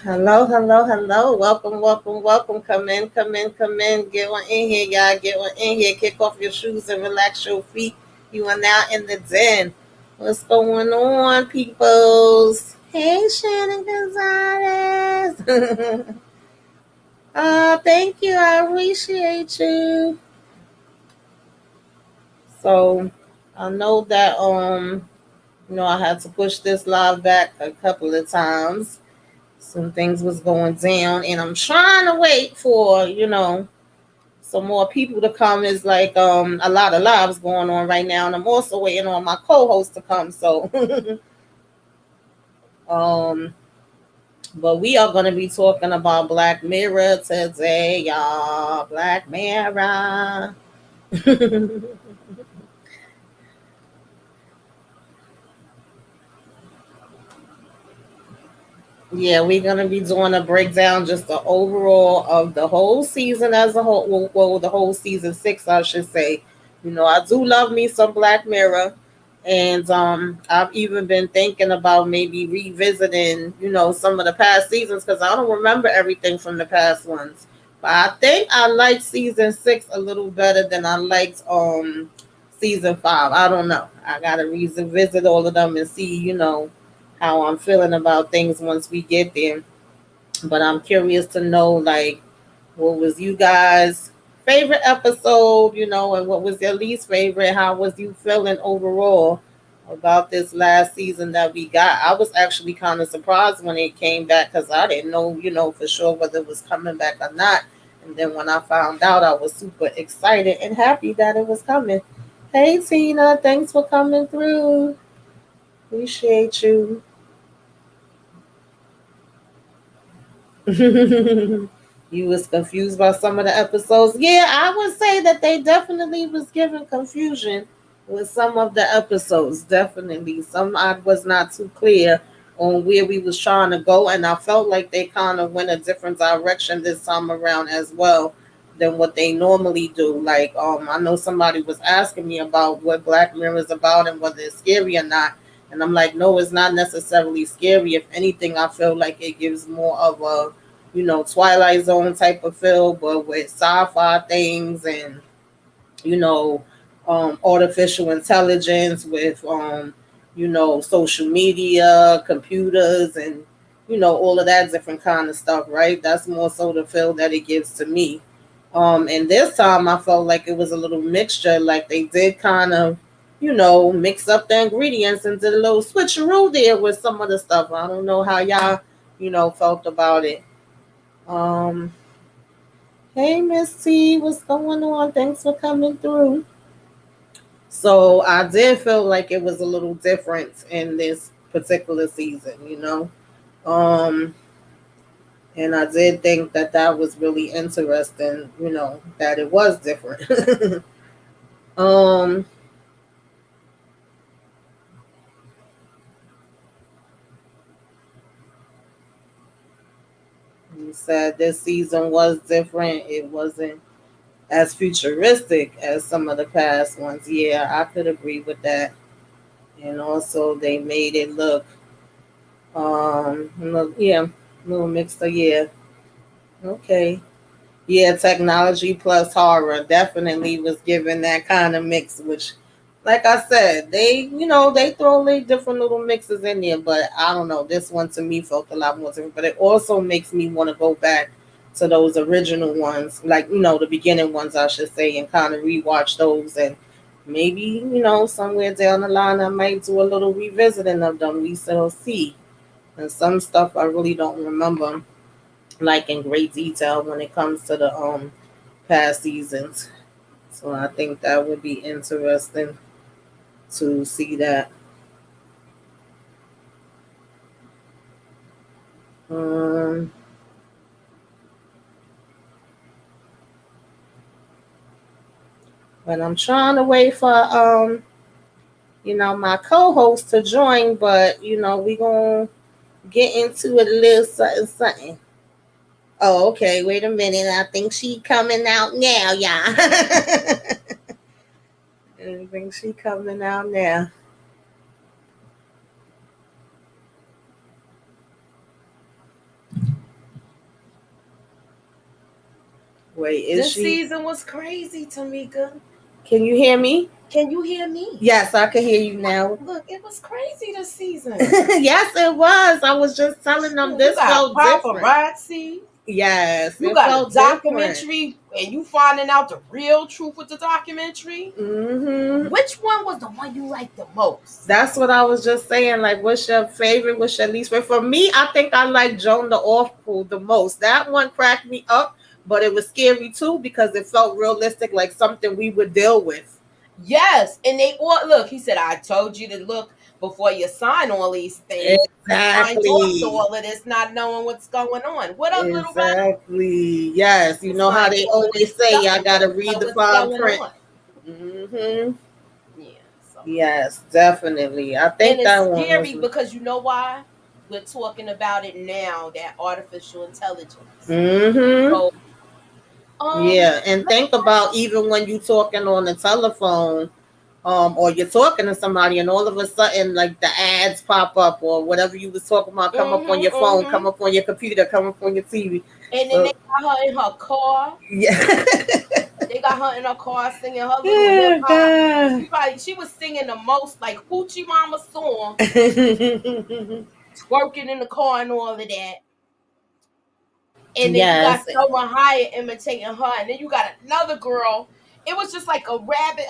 Hello, hello, hello. Welcome, welcome, welcome. Come in, come in, come in. Get one in here, y'all. Get one in here. Kick off your shoes and relax your feet. You are now in the den. What's going on, peoples? Hey, Shannon Gonzalez. Thank you. I appreciate you. So, I know that I had to push this live back a couple of times. Some things was going down, and I'm trying to wait for some more people to come. Is like a lot of lives going on right now, and I'm also waiting on my co-host to come. So, um, but we are going to be talking about Black Mirror today, y'all. Black Mirror. Yeah, we're gonna be doing a breakdown, just the overall of the whole season as a whole. Well, the whole season six, I should say. I do love me some Black Mirror, and I've even been thinking about maybe revisiting, some of the past seasons because I don't remember everything from the past ones. But I think I liked season six a little better than I liked season five. I don't know. I gotta revisit all of them and see, how I'm feeling about things once we get there. But I'm curious to know, like, what was you guys' favorite episode, and what was your least favorite? How was you feeling overall about this last season that we got? I was actually kind of surprised when it came back because I didn't know, for sure whether it was coming back or not. And then when I found out, I was super excited and happy that it was coming. Hey, Tina, thanks for coming through. Appreciate you. You was confused by some of the episodes. Yeah, I would say that they definitely was given confusion with some of the episodes. Definitely, some I was not too clear on where we was trying to go, and I felt like they kind of went a different direction this time around as well than what they normally do. Like, I know somebody was asking me about what Black Mirror is about and whether it's scary or not. And I'm like, no, it's not necessarily scary. If anything, I feel like it gives more of a, Twilight Zone type of feel, but with sci-fi things and, you know, artificial intelligence with, social media, computers, and, all of that different kind of stuff, right? That's more so the feel that it gives to me. And this time I felt like it was a little mixture, like they did kind of, mix up the ingredients and did a little switcheroo there with some of the stuff. I don't know how y'all, felt about it. Um, Hey, Miss T, what's going on? Thanks for coming through. So I did feel like it was a little different in this particular season, Um, and I did think that that was really interesting, that it was different. um, you said this season was different. It wasn't as futuristic as some of the past ones. Yeah, I could agree with that. And also, they made it yeah, a little mixed up. Yeah, okay. Yeah, technology plus horror definitely was given that kind of mix, which, like I said, they throw like different little mixes in there, but I don't know. This one to me felt a lot more different, but it also makes me want to go back to those original ones, like, the beginning ones, I should say, and kind of rewatch those. And maybe, somewhere down the line, I might do a little revisiting of them. We shall see. And some stuff I really don't remember like in great detail when it comes to the past seasons. So I think that would be interesting to see that. Um, but I'm trying to wait for my co-host to join, but we gonna get into it a little something something. Oh, okay. Wait a minute. I think she coming out now, y'all. I think she coming out now. Wait, is This she? season was crazy, Tamika. Can you hear me? Can you hear me? Yes, I can hear you now. Look, it was crazy this season. Yes, it was. I was just telling them this felt different. Paparazzi. Yes, You it got felt a documentary, and you finding out the real truth with the documentary. Mm-hmm. Which one was the one you liked the most? That's what I was just saying. Like, what's your favorite? What's your least favorite? For me, I think I like Joan the Awful the most. That one cracked me up, but it was scary too because it felt realistic, like something we would deal with. Yes, and they all look. He said, "I told you to look before you sign all these things." Signed off to Exactly. all of this, not knowing what's going on. What up, little brother? Exactly. Yes. You know how they always say, I gotta read the fine print. Mm-hmm. Yeah. So. Yes, definitely. I think and that it's one scary was. because you know why? We're talking about it now. That artificial intelligence. Mm-hmm. So, Yeah, and think about even when you talking on the telephone, or you're talking to somebody, and all of a sudden, like the ads pop up, or whatever you was talking about, come up on your phone, come up on your computer, come up on your TV. And then they got her in her car. Yeah. They got her in her car singing her little hip hop. She was singing the most like Hoochie Mama song, twerking in the car and all of that. And then you got Selma Hayek imitating her, and then you got another girl. It was just like a rabbit,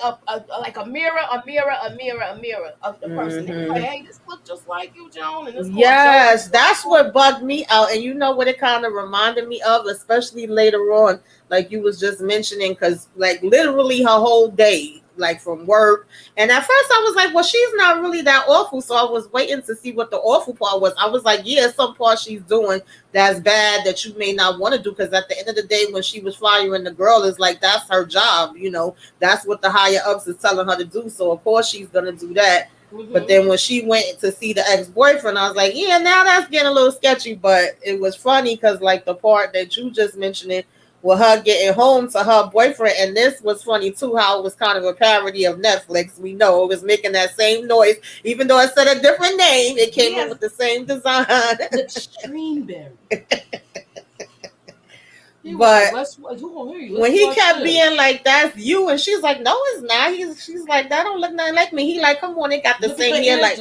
like a mirror of the person. They like, hey, this look just like you, Joan. And this yes, that's what bugged me out. And you know what it kind of reminded me of, especially later on, like you was just mentioning, because like literally her whole day, like from work. And at first I was like, well, she's not really that awful. So I was waiting to see what the awful part was. I was like, yeah, some part she's doing that's bad that you may not want to do. Because at the end of the day, when she was firing the girl, is like, that's her job. You know, that's what the higher ups is telling her to do. So of course she's going to do that. Mm-hmm. But then when she went to see the ex-boyfriend, I was like, yeah, now that's getting a little sketchy. But it was funny because like the part that you just mentioned, with her getting home to her boyfriend, and this was funny too, how it was kind of a parody of Netflix. We know it was making that same noise, even though it said a different name. It came in with the same design. The Streamberry. But when he kept being like, that's you, and she's like, no, it's not. She's like, that don't look nothing like me. He like, come on, they got the same hair. Like,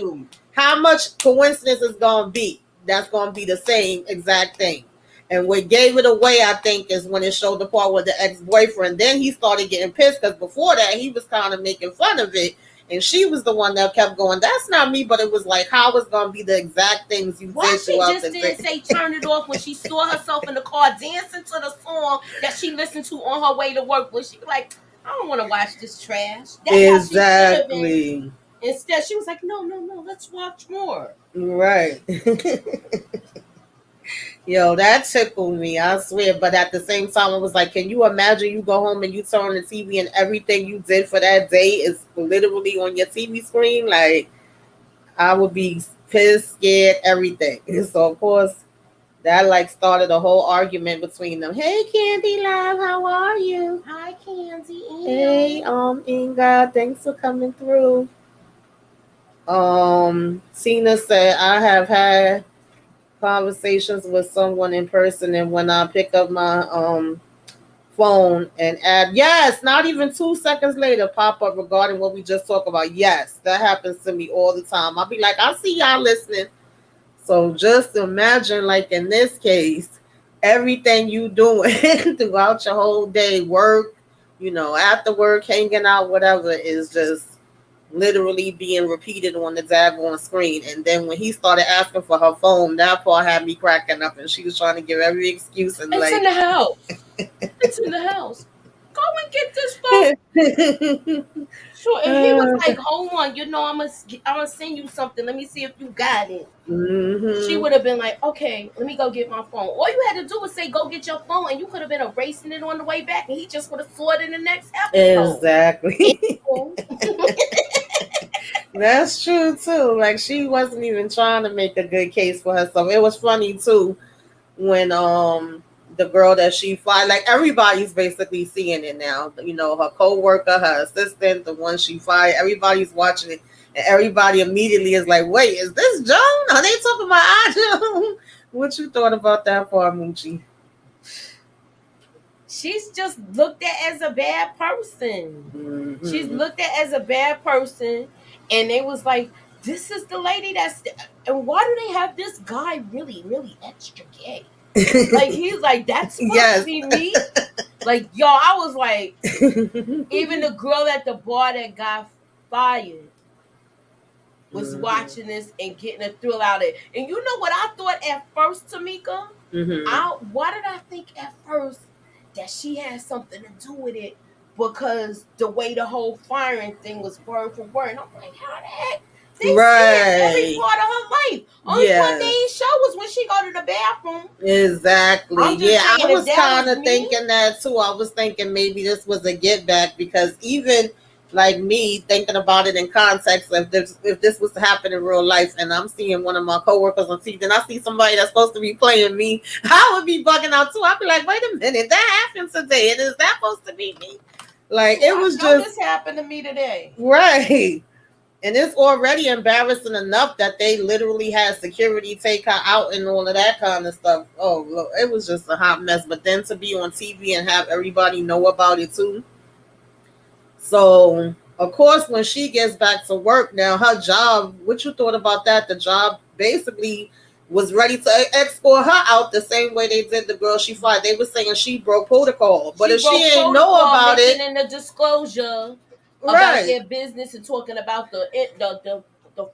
how much coincidence is gonna be? That's gonna be the same exact thing. And what gave it away, I think, is when it showed the part with the ex-boyfriend. Then he started getting pissed because before that, he was kind of making fun of it. And she was the one that kept going, that's not me. But it was like, how it's going to be the exact things you did throughout the day. Why she just didn't say turn it off when she saw herself in the car dancing to the song that she listened to on her way to work? Was she like, I don't want to watch this trash. That's exactly. Instead, she was like, no, let's watch more. Right. Yo, that tickled me, I swear. But at the same time, it was like, can you imagine you go home and you turn on the TV and everything you did for that day is literally on your TV screen? Like, I would be pissed, scared, everything. So, of course, that like started a whole argument between them. Hey, Candy Love, how are you? Hi, Candy. Hey, Inga, thanks for coming through. Tina said, I have had conversations with someone in person, and when I pick up my phone and add yes, not even 2 seconds later pop up regarding what we just talked about. Yes, that happens to me all the time. I'll be like, I see y'all listening. So just imagine, like in this case, everything you doing throughout your whole day, work, after work, hanging out, whatever, is just literally being repeated on the daggone screen. And then when he started asking for her phone, that part had me cracking up, and she was trying to give every excuse. And it's in the house. It's in the house. Go and get this phone. Sure. And he was like, hold on, I'm gonna send you something. Let me see if you got it. Mm-hmm. She would have been like, okay, let me go get my phone. All you had to do was say, go get your phone, and you could have been erasing it on the way back, and he just would have saw it in the next episode. Exactly. That's true too. Like, she wasn't even trying to make a good case for herself. It was funny too when the girl that she fired, like everybody's basically seeing it now. Her co-worker, her assistant, the one she fired, everybody's watching it, and everybody immediately is like, wait, is this Joan? Are they talking about Joan? What you thought about that part, Moochie? she's just looked at as a bad person. She's looked at as a bad person, and they was like, this is the lady that's, and why do they have this guy really, really extra gay? Like, he's like, that's supposed to be me. Like, yo, I was like, even the girl at the bar that got fired was watching this and getting a thrill out of it. And you know what I thought at first, Tamika? Why did I think at first that she had something to do with it? Because the way the whole firing thing was word for word. And I'm like, how the heck? They see every part of her life. Only one thing he showed was when she go to the bathroom. Exactly. Yeah, I was kind of thinking that too. I was thinking maybe this was a get back, because even like me thinking about it in context, if this was to happen in real life and I'm seeing one of my coworkers on TV and I see somebody that's supposed to be playing me, I would be bugging out too. I'd be like, wait a minute, that happened today, and is that supposed to be me? Like, it was just, this happened to me today. Right. And it's already embarrassing enough that they literally had security take her out and all of that kind of stuff. Oh, look, it was just a hot mess. But then to be on TV and have everybody know about it too. So, of course, when she gets back to work now, her job, what you thought about that? The job basically was ready to escort her out the same way they did the girl she fired. They were saying she broke protocol. But if she ain't know about it. In the disclosure about their business and talking about the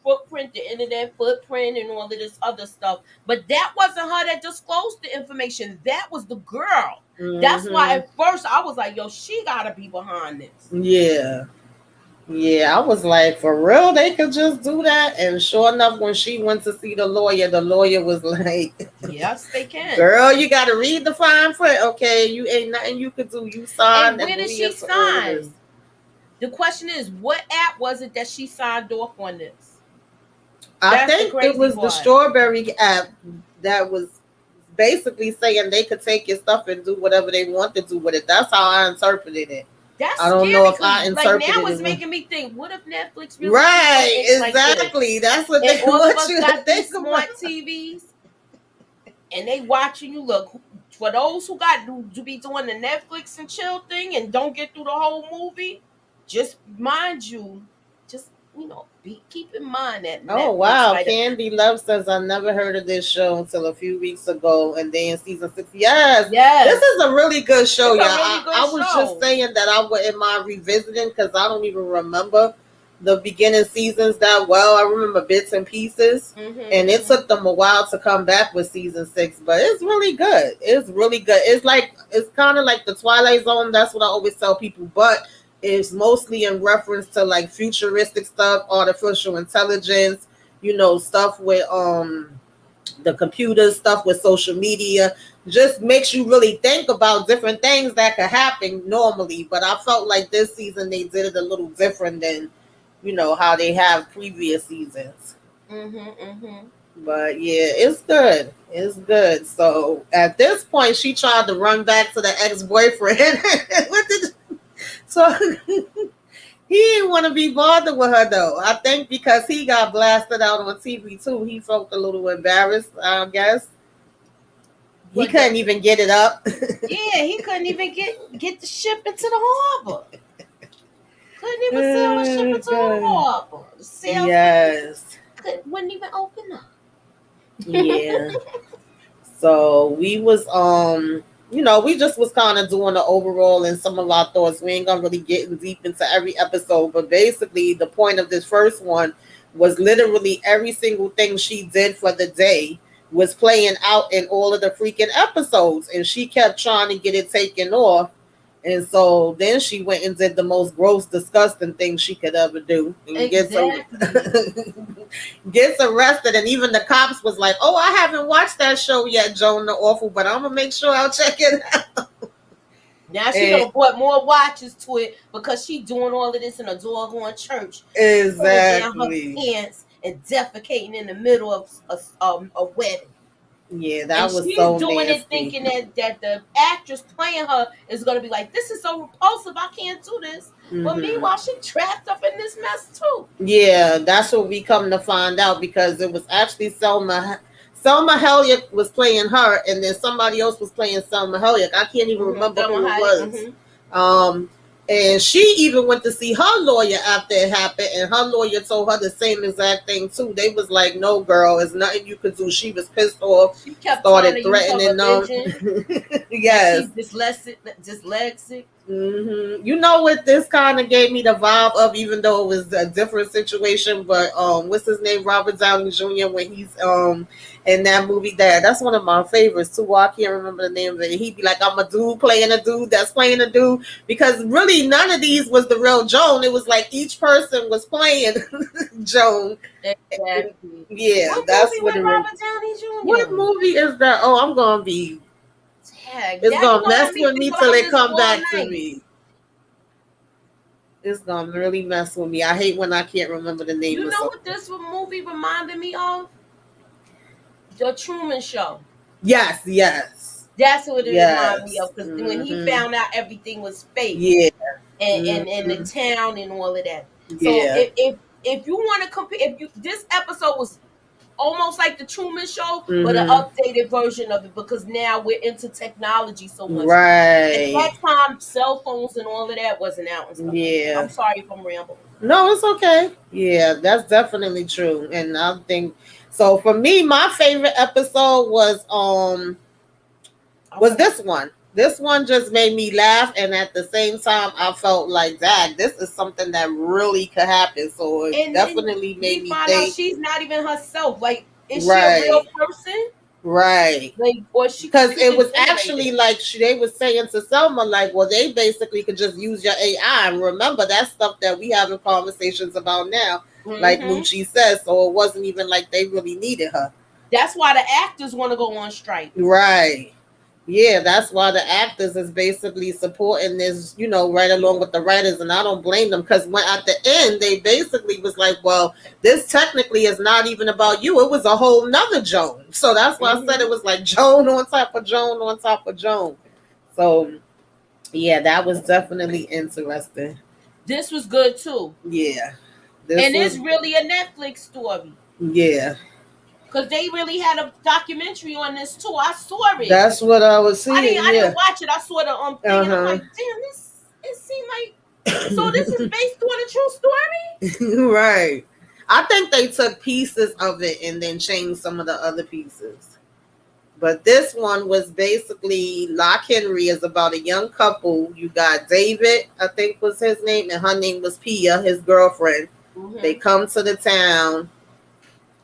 footprint, the internet footprint, and all of this other stuff. But that wasn't her that disclosed the information. That was the girl. That's why at first I was like, yo, she gotta be behind this. Yeah, I was like, for real, they could just do that? And sure enough, when she went to see the lawyer was like, yes, they can. Girl, you got to read the fine print. Okay, you ain't nothing you could do. You signed. And where did she sign? The question is, what app was it that she signed off on this? I think it was the Strawberry app that was basically saying they could take your stuff and do whatever they want to do with it. That's how I interpreted it. I don't know if I interpreted it. Now it's making me think, what if Netflix really exactly. Like that's what they all want of us you got to these smart TVs, and they watching you. Look, for those who got to be doing the Netflix and chill thing and don't get through the whole movie, just mind you, just keep in mind that. Oh wow, Candy Love says I never heard of this show until a few weeks ago, and then season 6. Yes, this is a really good show, y'all. I was just saying that I wouldn't mind revisiting because I don't even remember the beginning seasons that well. I remember bits and pieces, and it took them a while to come back with season 6, but it's really good. It's really good. It's kind of like the Twilight Zone. That's what I always tell people, but is mostly in reference to like futuristic stuff, artificial intelligence, stuff with the computer, stuff with social media. Just makes you really think about different things that could happen normally. But I felt like this season they did it a little different than how they have previous seasons. But yeah, it's good. It's good. So at this point, she tried to run back to the ex-boyfriend. So he didn't want to be bothered with her though. I think because he got blasted out on TV too, he felt a little embarrassed, I guess. He couldn't even get it up. Yeah, he couldn't even get the ship into the harbor. Couldn't even sail the ship into the harbor. The sail wouldn't even open up. Yeah. So we was we just was kind of doing the overall and some of our thoughts. We ain't gonna really get deep into every episode, but basically the point of this first one was literally every single thing she did for the day was playing out in all of the freaking episodes, and she kept trying to get it taken off. And so then she went and did the most gross, disgusting thing she could ever do. And gets arrested. And even the cops was like, oh, I haven't watched that show yet, Joan the Awful, but I'm going to make sure I'll check it out. Now she gonna put more watches to it because she doing all of this in a doggone church. Exactly. Down her pants and defecating in the middle of a wedding. Yeah, that was so nasty. She's doing it thinking that the actress playing her is going to be like, this is so repulsive, I can't do this. But meanwhile, she trapped up in this mess too. Yeah, that's what we come to find out, because it was actually Selma Selma Hayek was playing her, and then somebody else was playing Selma Hayek. I can't even remember who it was. And she even went to see her lawyer after it happened, and her lawyer told her the same exact thing too. They was like, "No, girl, it's nothing you could do." She was pissed off. She kept started threatening them. Yes, she's dyslexic. You know what this kind of gave me the vibe of, even though it was a different situation, but what's his name, Robert Downey Jr. when he's in that movie, that's one of my favorites too. I can't remember the name of it. He'd be like, I'm a dude playing a dude that's playing a dude, because really none of these was the real Joan. It was like each person was playing Joan. Exactly. Yeah, what that's movie what it Robert Downey Jr.? What movie is that? Oh, I'm gonna be it's gonna mess with me till they come back to me. It's gonna really mess with me. I hate when I can't remember the name. You know what this movie reminded me of? The Truman Show. Yes. That's what it reminded me of, because when he found out everything was fake. Yeah. And the town and all of that. So if you want to compare, this episode was almost like the Truman Show, but an updated version of it, because now we're into technology so much. Right. At that time, cell phones and all of that wasn't out and stuff. Yeah. I'm sorry if I'm rambling. No, it's okay. Yeah, that's definitely true. And I think so. For me, my favorite episode was this one. This one just made me laugh, and at the same time, I felt like, Dad, this is something that really could happen. So it definitely made me think. She's not even herself. Like, is she a real person? Right. Like, or she? Because it was actually like they was saying to Selma, like, well, they basically could just use your AI. And remember, that's stuff that we having conversations about now, like Lucci says. So it wasn't even like they really needed her. That's why the actors want to go on strike. Right. Yeah, that's why the actors is basically supporting this, right along with the writers, and I don't blame them, because when at the end they basically was like, well, this technically is not even about you. It was a whole nother Joan. So that's why I said it was like Joan on top of Joan on top of Joan. So yeah, that was definitely interesting. This was good too. Yeah. It's really a Netflix story. Yeah. Because they really had a documentary on this too. I saw it. That's what I was seeing. I didn't watch it. I saw the thing, and I'm like, damn, it seemed like, so this is based on a true story? Right. I think they took pieces of it and then changed some of the other pieces. But this one was basically, Lock Henry is about a young couple. You got David, I think was his name, and her name was Pia, his girlfriend. They come to the town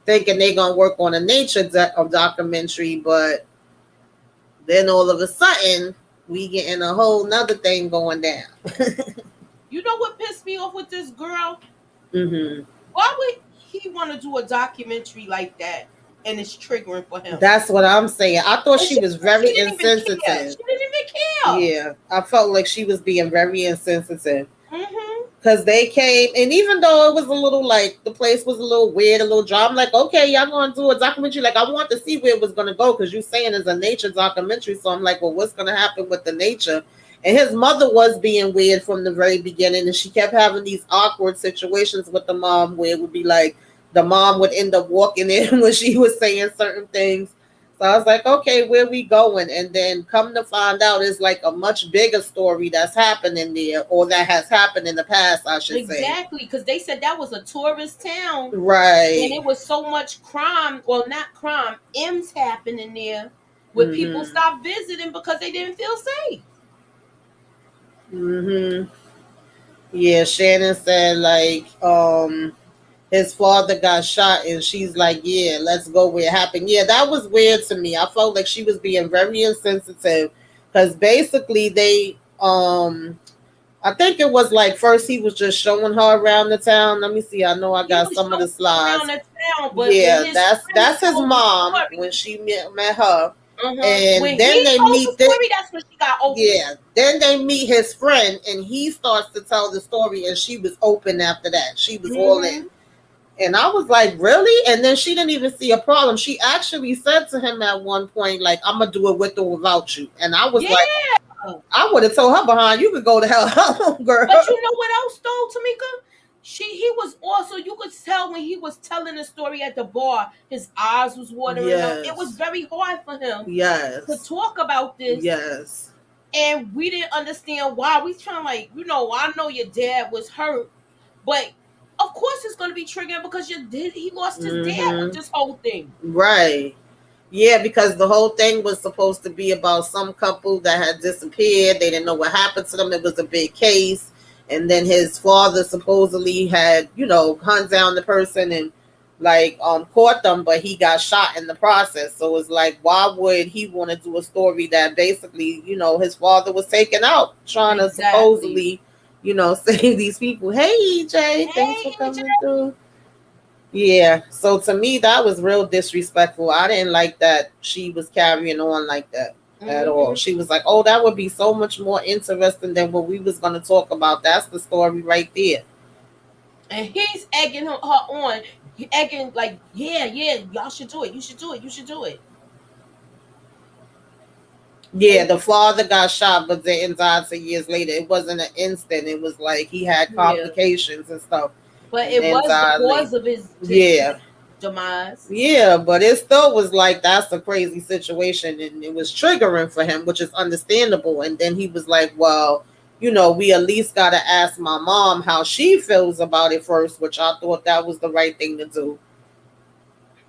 thinking they're going to work on a nature documentary, but then all of a sudden, we getting a whole nother thing going down. You know what pissed me off with this girl? Mm-hmm. Why would he want to do a documentary like that, and it's triggering for him? That's what I'm saying. I thought she was very insensitive. She didn't even care. Yeah, I felt like she was being very insensitive. Because they came, and even though it was a little like, the place was a little weird, a little dry, I'm like, okay, y'all gonna do a documentary. Like, I want to see where it was gonna go, because you're saying it's a nature documentary. So I'm like, well, what's gonna happen with the nature? And his mother was being weird from the very beginning, and she kept having these awkward situations with the mom, where it would be like the mom would end up walking in when she was saying certain things. So I was like, okay, where we going? And then come to find out, it's like a much bigger story that's happening there, or that has happened in the past, I should say. Exactly, because they said that was a tourist town. Right. And it was so much crime, well, not crime, M's happening there, where people stopped visiting because they didn't feel safe. Yeah, Shannon said, like, his father got shot, and she's like, yeah, let's go where it happened. Yeah, that was weird to me. I felt like she was being very insensitive, because basically they, I think it was like, first he was just showing her around the town. Let me see. I know I got some of the slides. But yeah, that's his mom when she met her. And when then they meet that's when she got open. Yeah, then they meet his friend, and he starts to tell the story, and she was open after that. She was all in. And I was like, really? And then she didn't even see a problem. She actually said to him at one point, like, I'm going to do it with or without you. And I was like, I would have told her behind, you could go to hell, girl. But you know what else, though, Tamika? he was also, you could tell when he was telling the story at the bar, his eyes was watering up. It was very hard for him to talk about this. Yes. And we didn't understand why. We trying like, I know your dad was hurt, but of course it's going to be triggering because he lost his dad with this whole thing. Right. Yeah, because the whole thing was supposed to be about some couple that had disappeared. They didn't know what happened to them. It was a big case. And then his father supposedly had, hunt down the person and caught them, but he got shot in the process. So it's like, why would he want to do a story that basically, his father was taken out trying to supposedly, save these people. Hey, EJ, thanks for coming through. Yeah, so to me, that was real disrespectful. I didn't like that she was carrying on like that at all. She was like, oh, that would be so much more interesting than what we was going to talk about. That's the story right there. And he's egging her on. Egging like, yeah, y'all should do it. You should do it. Yeah, the father got shot, but then died 2 years later. It wasn't an instant. It was like he had complications and stuff. But it was because of his demise. Yeah, but it still was like, that's a crazy situation, and it was triggering for him, which is understandable. And then he was like, well, we at least got to ask my mom how she feels about it first, which I thought that was the right thing to do.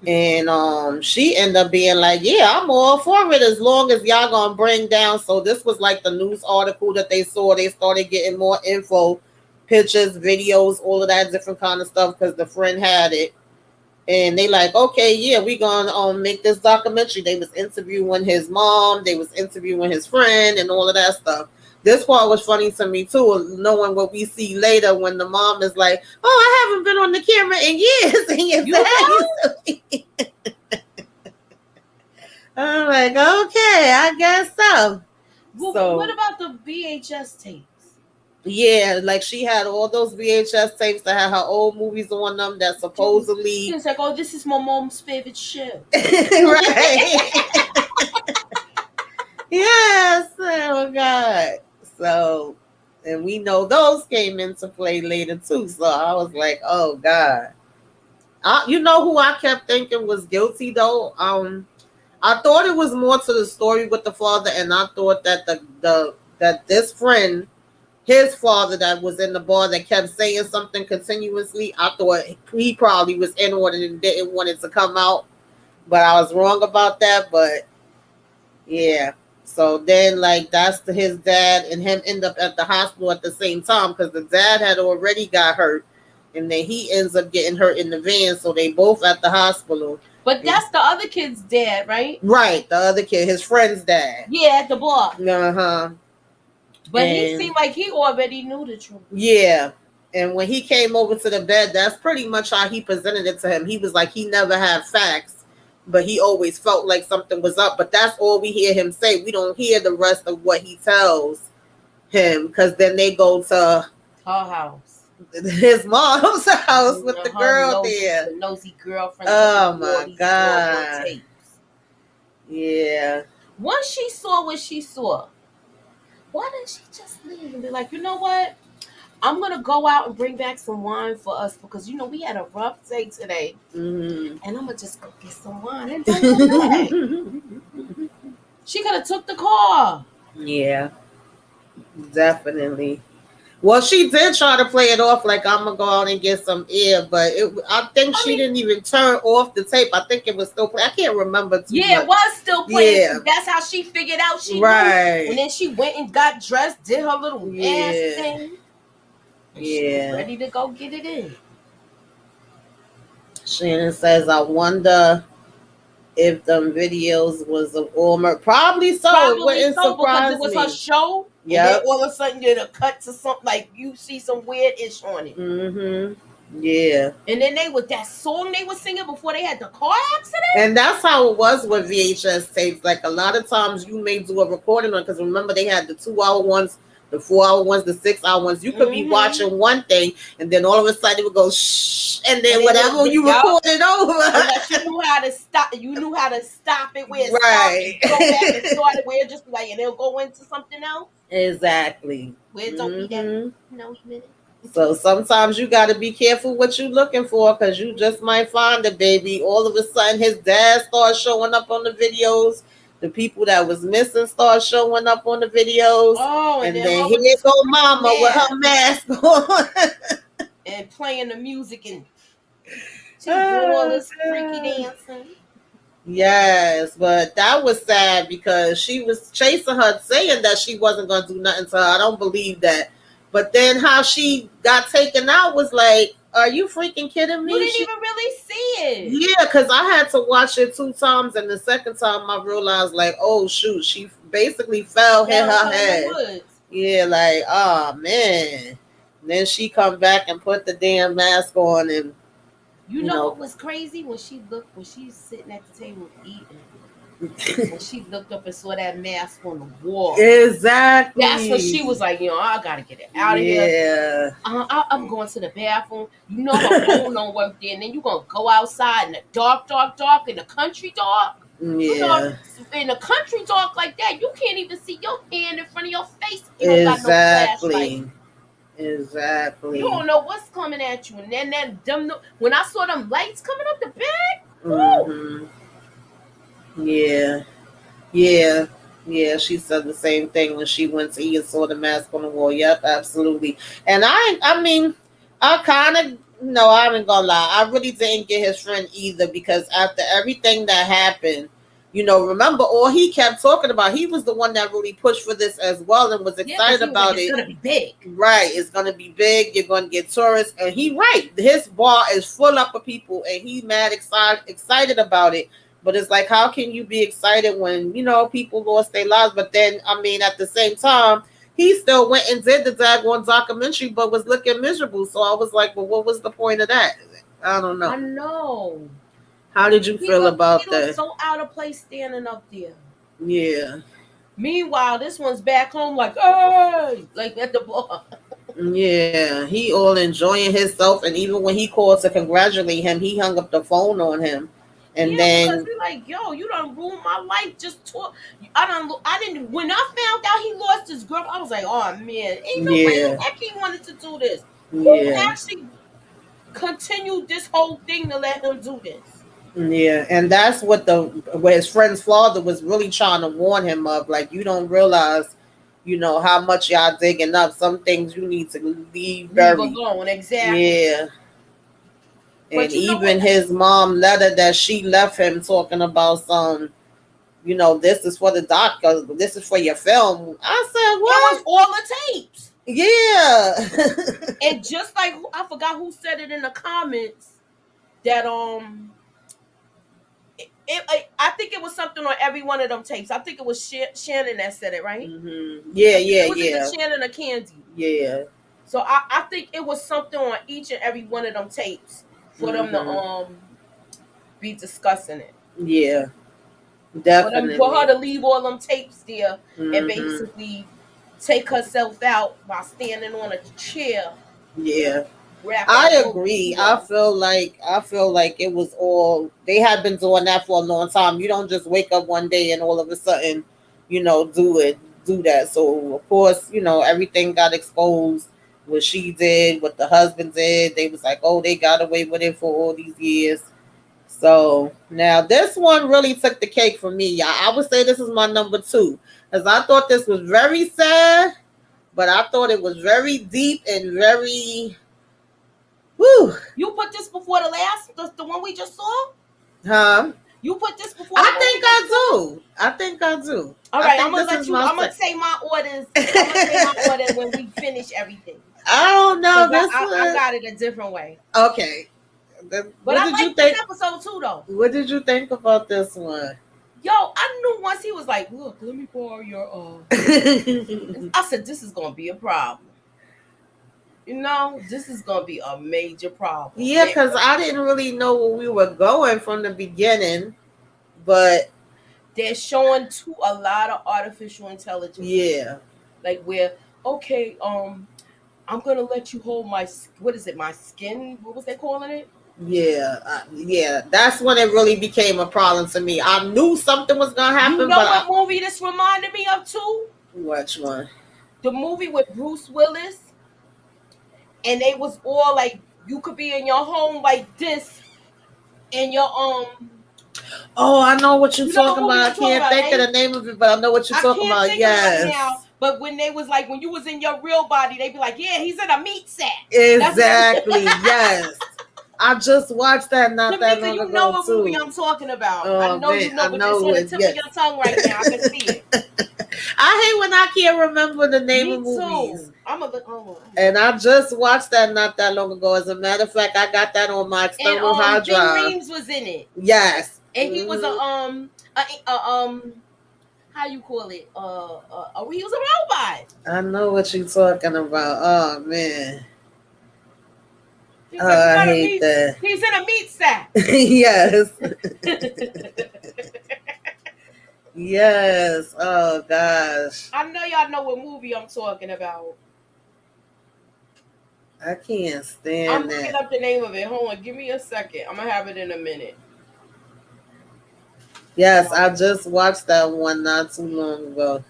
And she ended up being like, yeah, I'm all for it as long as y'all gonna bring down. So this was like the news article that they saw. They started getting more info, pictures, videos, all of that different kind of stuff because the friend had it. And they like, okay, yeah, we gonna make this documentary. They was interviewing his mom, they was interviewing his friend and all of that stuff. This part was funny to me too, knowing what we see later when the mom is like, oh, I haven't been on the camera in years. I'm like, okay, I guess so. Well, so what about the VHS tapes? Yeah, like she had all those VHS tapes that had her old movies on them that supposedly... She was like, oh, this is my mom's favorite show. Right. Yes, oh God. So, and we know those came into play later too. So I was like, oh God. You know who I kept thinking was guilty though? I thought it was more to the story with the father, and I thought that that this friend, his father that was in the bar that kept saying something continuously, I thought he probably was in on it and didn't want it to come out. But I was wrong about that. But yeah. So then, that's his dad and him end up at the hospital at the same time because the dad had already got hurt, and then he ends up getting hurt in the van. So they both at the hospital. But that's the other kid's dad, right? Right, the other kid, his friend's dad. Yeah, at the bar. But he seemed like he already knew the truth. Yeah. And when he came over to the bed, that's pretty much how he presented it to him. He was like, he never had facts, but he always felt like something was up. But that's all we hear him say. We don't hear the rest of what he tells him because then they go to her house, his mom's house with the girl there. The nosy girlfriend. Oh my God. Yeah. Once she saw what she saw, why didn't she just leave and be like, you know what? I'm going to go out and bring back some wine for us because, we had a rough day today. Mm-hmm. And I'm going to just go get some wine and don't come back. She could have took the car. Yeah, definitely. Well, she did try to play it off like I'm going to go out and get some air, but I think she didn't even turn off the tape. I think it was still playing. I can't remember too much. It was still playing. Yeah. That's how she figured out she knew. And then she went and got dressed, did her little ass thing. She was ready to go get it in. Shannon says, I wonder if them videos was of Ormer. Probably so. It wouldn't surprise because it was her show. Yeah. All of a sudden, you get a cut to something like you see some weird ish on it. Mm-hmm. Yeah. And then they with that song they were singing before they had the car accident. And that's how it was with VHS tapes. Like a lot of times you may do a recording on because remember they had the 2-hour ones, the 4-hour ones, the 6-hour ones. You could be watching one thing and then all of a sudden it would go shh, and then whatever you recorded over. Unless you knew how to stop. You knew how to stop it where it stopped. Go back and start it where it just like and it'll go into something else. Exactly. Where it don't be that no minute. So sometimes you got to be careful what you're looking for, because you just might find a baby. All of a sudden, his dad starts showing up on the videos. The people that was missing start showing up on the videos. Oh, and then then her here with this go mama with her mask on. and playing the music, and she was doing all this freaky dancing. Yes, but that was sad because she was chasing her, saying that she wasn't going to do nothing to her. I don't believe that. But then how she got taken out was like, are you freaking kidding me? You didn't even really see it. Yeah, because I had to watch it 2 times, and the second time I realized, like, oh shoot, she basically fell, hit her head. Yeah, like, oh man. And then she come back and put the damn mask on, and you know what was crazy? When she's sitting at the table eating, when she looked up and saw that mask on the wall. Exactly. That's when she was like, I gotta get it out of here. I'm going to the bathroom. You know her phone don't work there. And then you're gonna go outside in the dark, in the country dark. Yeah. You know, in the country dark like that, you can't even see your hand in front of your face. You don't got no flashlight. Exactly. You don't know what's coming at you. And then when I saw them lights coming up the bed, Yeah, she said the same thing when she went to eat and saw the mask on the wall. Yep, absolutely. And I mean, I kind of, no, I ain't gonna lie. I really didn't get his friend either, because after everything that happened, remember, all he kept talking about, he was the one that really pushed for this as well and was excited about it. It's going to be big. Right. It's going to be big. You're going to get tourists. And he right. His bar is full up of people, and he mad excited about it. But it's like, how can you be excited when, people lost their lives? But then, I mean, at the same time, he still went and did the daggone documentary, but was looking miserable. So I was like, well, what was the point of that? I don't know. I know. How did you feel about that? He was so out of place standing up there. Yeah. Meanwhile, this one's back home like, hey, like at the bar. Yeah, he all enjoying himself, and even when he called to congratulate him, he hung up the phone on him. And then be like, yo, you done ruined my life. Just talk. I didn't. When I found out he lost his girl, I was like, oh man, ain't no way the heck he wanted to do this. Who actually continued this whole thing to let him do this? Yeah, and that's what his friend's father was really trying to warn him of. Like, you don't realize, how much y'all digging up. Some things you need to leave alone. Exactly. Yeah. And even his mom letter that she left him talking about some, this is for the doctor, this is for your film. I said, what? It was all the tapes. Yeah. And just like, I forgot who said it in the comments, that I think it was something on every one of them tapes. I think it was Shannon that said it, right? Mm-hmm. Yeah. Was it Shannon or Candy? Yeah. So I think it was something on each and every one of them tapes for them to be discussing it. Yeah, definitely. For her to leave all them tapes there and basically take herself out by standing on a chair. Yeah. I agree. I feel like it was all, they had been doing that for a long time. You don't just wake up one day and all of a sudden, do that. So of course, everything got exposed. What she did, what the husband did, they was like, oh, they got away with it for all these years. So now this one really took the cake for me. I would say this is my number 2, because I thought this was very sad, but I thought it was very deep and very. Whew. You put this before the one we just saw? Huh? You put this before? I think I do. All right, I'm gonna say my orders. I'm gonna say my order when we finish everything. I don't know. I got it a different way. Okay. But I like this episode too, though. What did you think about this one? Yo, I knew once he was like, look, let me borrow your I said, this is gonna be a problem. This is gonna be a major problem. Yeah, because I didn't really know where we were going from the beginning, but they're showing a lot of artificial intelligence. Yeah. Like where, okay, I'm gonna let you hold my skin? What was they calling it? Yeah. That's when it really became a problem to me. I knew something was gonna happen. You know what movie this reminded me of too? Which one? The movie with Bruce Willis. and they was all like, you could be in your home like this, and your Oh, I know what you're talking about. I can't think right? of the name of it, but I know what you're talking about. Think of it right now. But when they was like, when you was in your real body, they be like, yeah, he's in a meat sack. Exactly. Yes. I just watched that not that long ago. You know what movie I'm talking about. I know you know, but it's on the tip of your tongue right now. I can see it. I hate when I can't remember the name of movies. I'm a look. And I just watched that not that long ago. As a matter of fact, I got that on my external hard drive. Ving Rhames was in it. Yes. And he was how you call it? He was a robot. I know what you're talking about. Oh man. I hate that. He's in a meat sack. Yes. Yes. Oh gosh. I know y'all know what movie I'm talking about. I can't stand I'm looking up the name of it. Hold on, give me a second. I'm gonna have it in a minute. Yes, I just watched that one not too long ago.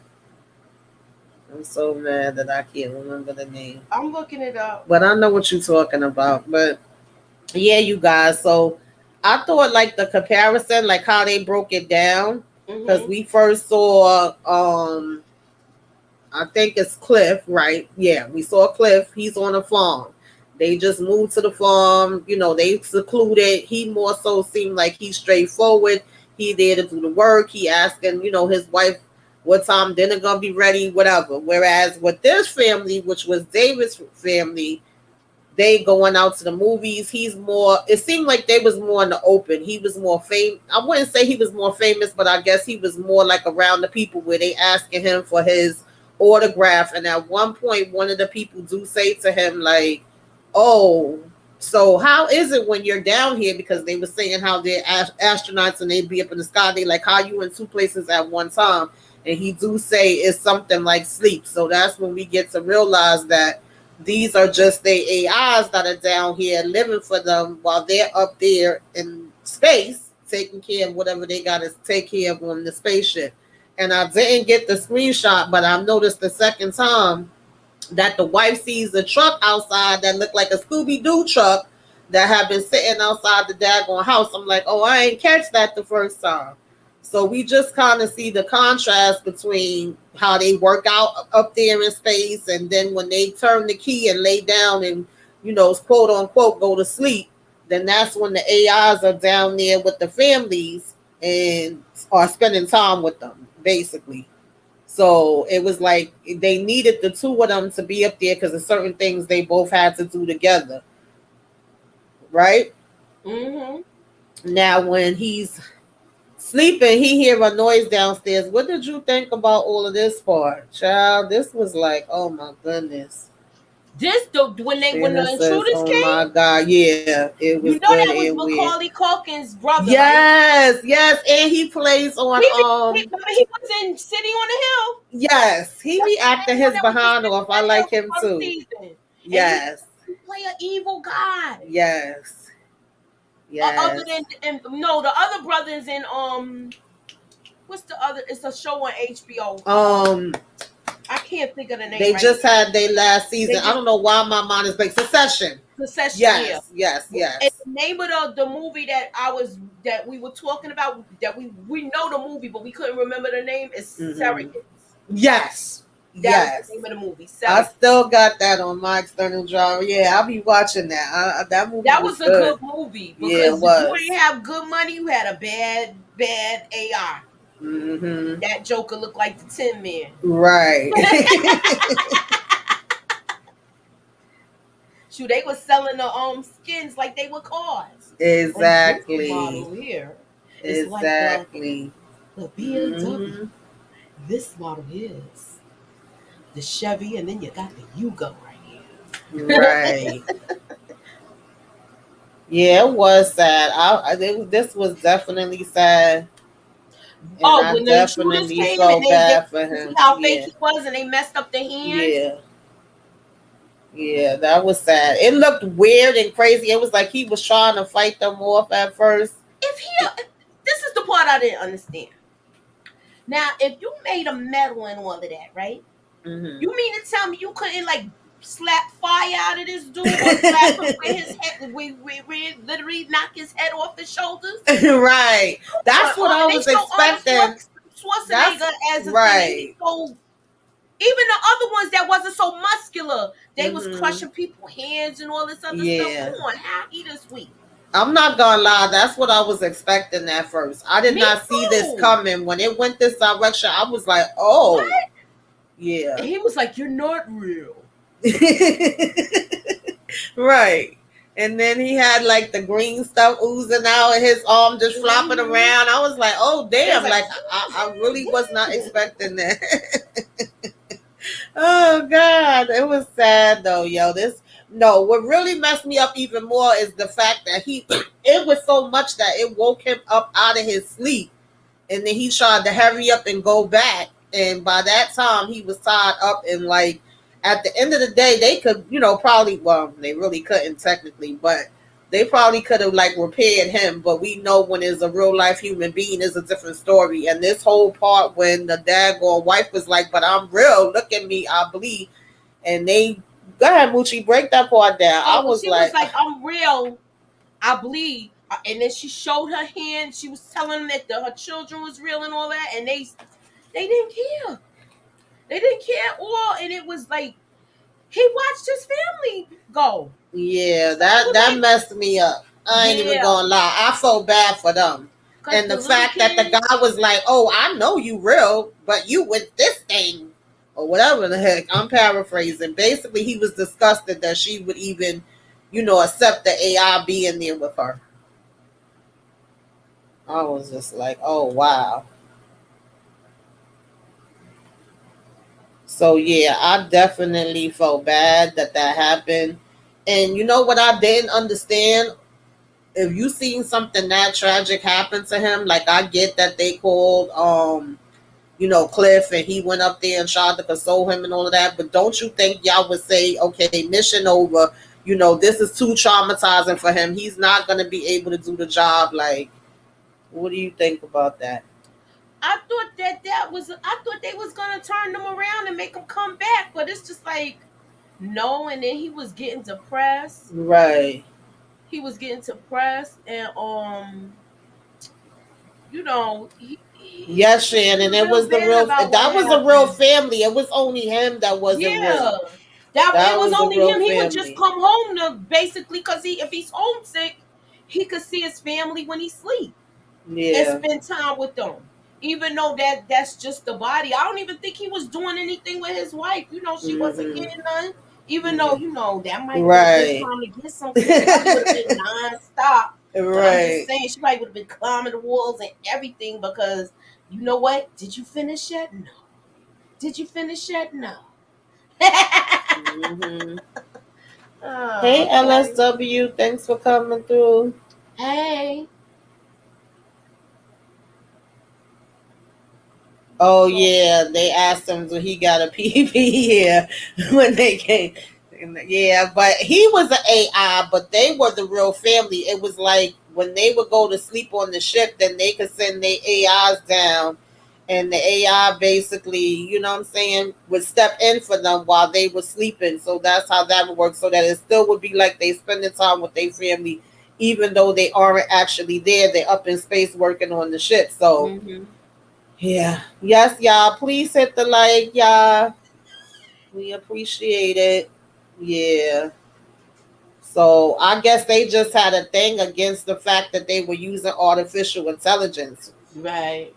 I'm so mad that I can't remember the name. I'm looking it up. But I know what you're talking about. But yeah, you guys. So I thought like the comparison, like how they broke it down. Because we first saw I think it's Cliff, right? Yeah, we saw Cliff. He's on a farm. They just moved to the farm. You know, they secluded. He more so seemed like he's straightforward. He there to do the work. He asking, you know, his wife what time dinner gonna be ready, whatever. Whereas with this family, which was David's family, they going out to the movies. He's more, it seemed like they was more in the open. He was more famous. I wouldn't say he was more famous, but I guess he was more like around the people where they asking him for his autograph. And at one point, one of the people do say to him like, oh, so how is it when you're down here? Because they were saying how they're astronauts and they'd be up in the sky. They like, how you in two places at one time? And he do say it's something like sleep. So that's when we get to realize that these are just the AIs that are down here living for them while they're up there in space, taking care of whatever they got to take care of on the spaceship. And I didn't get the screenshot, but I noticed the second time that the wife sees a truck outside that looked like a Scooby-Doo truck that had been sitting outside the daggone house. I'm like, oh, I ain't catch that the first time. So we just kind of see the contrast between how they work out up there in space, and then when they turn the key and lay down and, you know, quote unquote, go to sleep, then that's when the AIs are down there with the families and are spending time with them, basically. So it was like they needed the two of them to be up there because of certain things they both had to do together. Right? Mm-hmm. Now, when he's sleeping, he hear a noise downstairs. What did you think about all of this part, child? This was like, oh my goodness. When the intruders came. Oh my God, yeah, it was. You know that was Macaulay Culkin's brother. Yes, right? Yes, and he plays on. He was in City on the Hill. Yes, he be acting his behind off. I like him too. Season. Yes, he play an evil guy. Yes. Yes. Other than the other brothers in what's the other? It's a show on HBO. I can't think of the name. They just had their last season. I don't know why my mind is blank. Succession. Yes, yeah. Yes. And the name of the movie that we were talking about, that we know the movie, but we couldn't remember the name, is Surrogates. Yes. That's the name of the movie. I still got that on my external drive. Yeah, I'll be watching that. That movie. That was a good movie. Because yeah, it was. If you didn't have good money, you had a bad AI. Mm-hmm. That Joker looked like the Tin Man. Right. Shoot, they were selling the skins like they were cars. Exactly. This model here. It's exactly. Like the BMW. Mm-hmm. This model is the Chevy, and then you got the Yugo right here. Right. Yeah, it was sad. This was definitely sad. And when the intruders came and bad for him. How fake he was, and they messed up the hand. Yeah, that was sad. It looked weird and crazy. It was like he was trying to fight them off at first. This is the part I didn't understand. Now, if you made a medal and all of that, right? Mm-hmm. You mean to tell me you couldn't slap fire out of this dude or slap him with his head, we literally knock his head off his shoulders. Right. That's what I was expecting. Schwarzenegger as a right. thing. So even the other ones that wasn't so muscular, they was crushing people's hands and all this other stuff. Come on, how he this week? I'm not gonna lie, that's what I was expecting at first. I did not see this coming. When it went this direction, I was like, oh. What? Yeah. And he was like, you're not real. Right. And then he had like the green stuff oozing out and his arm just flopping around. I was like, oh damn, like I really was not expecting that. Oh God. It was sad though, yo. What really messed me up even more is the fact that it was so much that it woke him up out of his sleep. And then he tried to hurry up and go back. And by that time he was tied up and like, at the end of the day, they could, probably, well, they really couldn't technically, but they probably could have like repaired him. But we know when it's a real life human being is a different story. And this whole part when the daggone wife was like, but I'm real, look at me, I bleed. And they, go ahead, Moochie, break that part down. She was like, I'm real, I bleed. And then she showed her hand. She was telling them that her children was real and all that. And they didn't care. They didn't care at all, and it was like he watched his family go. Yeah, that messed me up. I ain't even gonna lie. I felt bad for them. And the fact that the guy was like, oh, I know you real, but you with this thing, or whatever the heck. I'm paraphrasing. Basically, he was disgusted that she would even, accept the AI being there with her. I was just like, oh, wow. So, yeah, I definitely felt bad that happened. And you know what I didn't understand? If you seen something that tragic happen to him, like I get that they called, Cliff and he went up there and tried to console him and all of that. But don't you think y'all would say, okay, mission over, this is too traumatizing for him. He's not going to be able to do the job. Like, what do you think about that? I thought I thought they was gonna turn them around and make them come back, but it's just like no. And then he was getting depressed. Right. He was getting depressed, and yes, Shannon. It was the real. That was a real family. It was only him that wasn't real. It was only him. Family. He would just come home to basically because if he's homesick, he could see his family when he sleep. Yeah. And spend time with them. Even though that's just the body. I don't even think he was doing anything with his wife. She wasn't getting none. Even though, that might be time to get something. That would have been nonstop. Right. But I'm just saying, she probably would have been climbing the walls and everything because, you know what? Did you finish yet? No. Did you finish yet? No. Mm-hmm. Hey, LSW. Thanks for coming through. Hey. Oh yeah, they asked him so he got a PV here when they came. Yeah, but he was an AI, but they were the real family. It was like when they would go to sleep on the ship, then they could send their AIs down, and the AI basically, would step in for them while they were sleeping. So that's how that would work. So that it still would be like they spending time with their family, even though they aren't actually there. They're up in space working on the ship. So. Mm-hmm. Yeah. Yes, y'all. Please hit the like, y'all. We appreciate it. Yeah. So I guess they just had a thing against the fact that they were using artificial intelligence. Right.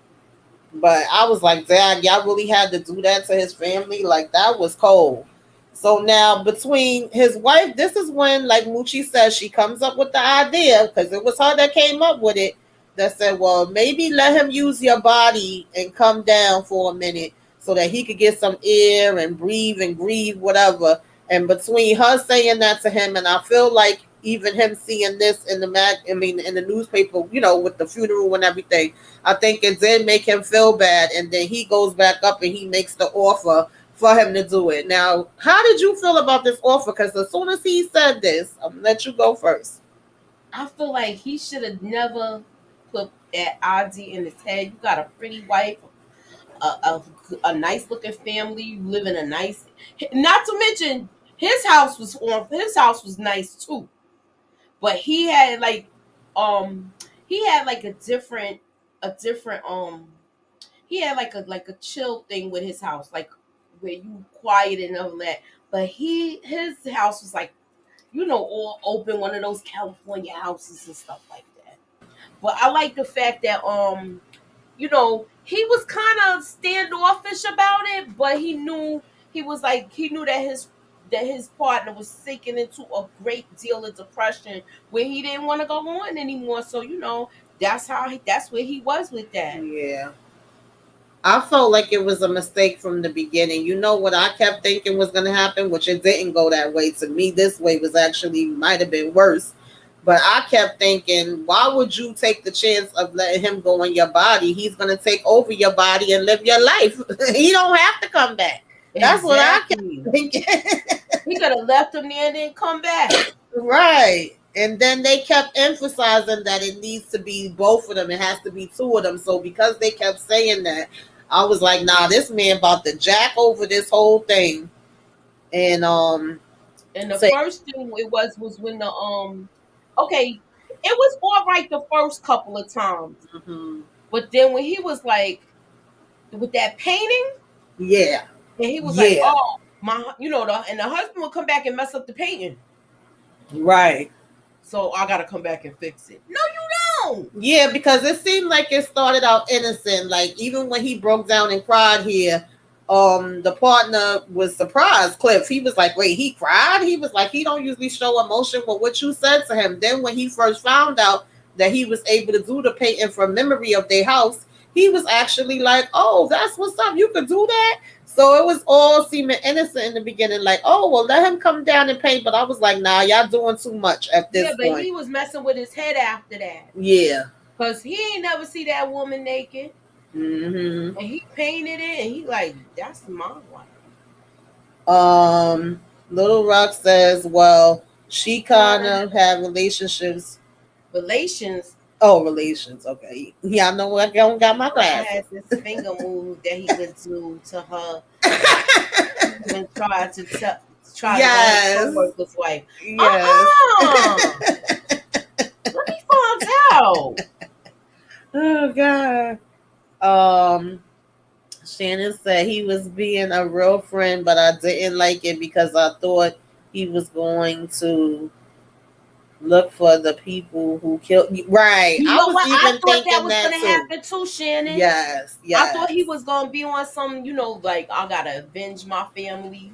But I was like, Dad, y'all really had to do that to his family? Like, that was cold. So now between his wife, this is when, like Moochie says, she comes up with the idea, because it was her that came up with it, that said, well, maybe let him use your body and come down for a minute so that he could get some air and breathe and grieve, whatever. And between her saying that to him, and I feel like even him seeing this in the newspaper, with the funeral and everything, I think it did make him feel bad. And then he goes back up and he makes the offer for him to do it. Now, how did you feel about this offer? Because as soon as he said this, I'm going to let you go first. I feel like he should have never put that idea in his head. You got a pretty wife, a nice looking family, you live in a nice, not to mention His house was nice too, but he had like a different he had like a chill thing with his house, like where you quiet and all that. But his house was like, all open, one of those California houses and stuff like that. But I like the fact that he was kind of standoffish about it, but he knew that his partner was sinking into a great deal of depression where he didn't want to go on anymore. So that's where he was with that. Yeah. I felt like it was a mistake from the beginning. You know what I kept thinking was going to happen, which it didn't go that way. To me, this way was actually might have been worse. But I kept thinking, why would you take the chance of letting him go in your body? He's going to take over your body and live your life. He don't have to come back. That's what I kept thinking. He could have left him there and then come back. Right. And then they kept emphasizing that it needs to be both of them. It has to be two of them. So because they kept saying that, I was like, nah, this man about to jack over this whole thing. And the first thing it was when the okay, it was all right the first couple of times. Mm-hmm. But then when he was like with that painting, yeah. And he was like, oh, and the husband would come back and mess up the painting. Right. So I gotta come back and fix it. No, you don't. Yeah, because it seemed like it started out innocent. Like even when he broke down and cried here, the partner was surprised. Cliff, he was like, "Wait, he cried?" He was like, "He don't usually show emotion with what you said to him." Then when he first found out that he was able to do the painting from memory of their house, he was actually like, "Oh, that's what's up. You could do that." So it was all seeming innocent in the beginning, like, oh, well, let him come down and paint. But I was like, nah, y'all doing too much at this point. Yeah, but he was messing with his head after that. Yeah. Because he ain't never see that woman naked. Mm-hmm. And he painted it, and he like, that's my wife. Little Rock says, well, she kind of had relations. Oh, relations. Okay. Yeah, I know I don't got my glasses. I had this finger move that he would do to her and try to yes. to worker's wife. Yes. Let me find out. Oh God. Shannon said he was being a real friend, but I didn't like it because I thought he was going to look for the people who killed you. Right. I thought that was going to happen too, Shannon. Yes. I thought he was going to be on some, like, I got to avenge my family.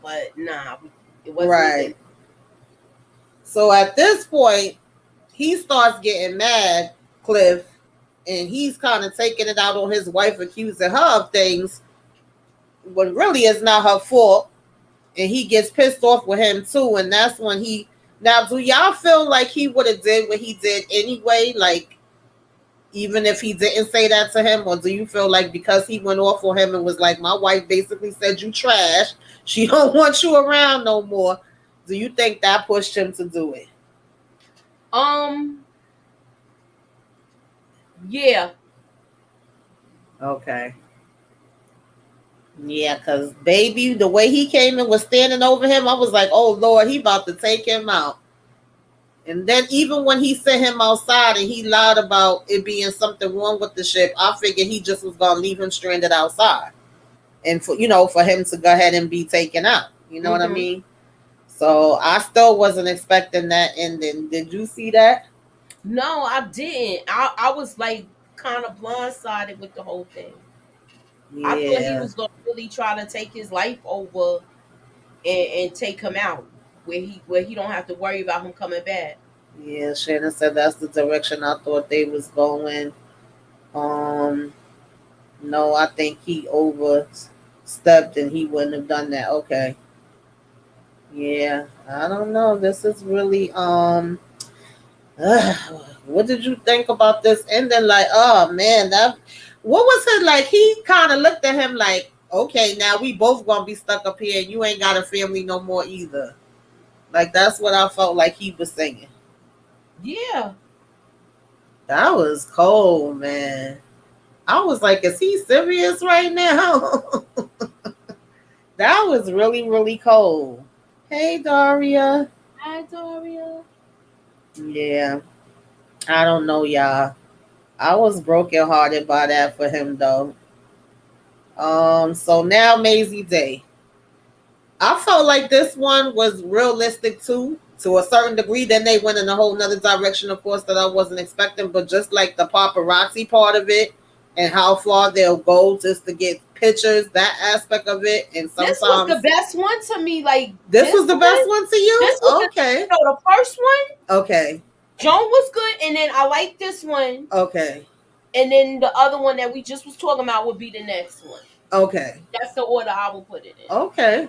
But nah, it wasn't. Right. So at this point, he starts getting mad, Cliff, and he's kind of taking it out on his wife, accusing her of things when really it's not her fault. And he gets pissed off with him too. And that's when now, do y'all feel like he would have did what he did anyway? Like, even if he didn't say that to him? Or do you feel like because he went off on him and was like, my wife basically said you trash, she don't want you around no more, do you think that pushed him to do it? Yeah. Okay. Yeah, because baby, the way he came and was standing over him, I was like, oh Lord, he about to take him out. And then even when he sent him outside and he lied about it being something wrong with the ship, I figured he just was gonna leave him stranded outside. And for him to go ahead and be taken out. You know what I mean? So I still wasn't expecting that ending. Did you see that? No, I didn't. I was like kind of blindsided with the whole thing. Yeah. I thought he was gonna really try to take his life over and take him out where he don't have to worry about him coming back. Yeah, Shannon said that's the direction I thought they was going. No, I think he overstepped and he wouldn't have done that. Okay. Yeah, I don't know. This is really what did you think about this ending? Like, oh man, what was it like? He kind of looked at him like, okay, now we both gonna be stuck up here and you ain't got a family no more either. Like, that's what I felt like he was saying. Yeah. That was cold, man. I was like, is he serious right now? That was really, really cold. Hey, Daria. Hi, Daria. Yeah, I don't know, y'all. I was brokenhearted by that for him, though. So now Maisie Day. I felt like this one was realistic too, to a certain degree. Then they went in a whole nother direction, of course, that I wasn't expecting. But just like the paparazzi part of it, and how far they'll go just to get pictures, that aspect of it, and This was the sometimes best one to me. Like this was the best one to you. This was Okay. the first one. Okay. Joan was good, and then I like this one. Okay. And then the other one that we just was talking about would be the next one. Okay. That's the order I will put it in. Okay.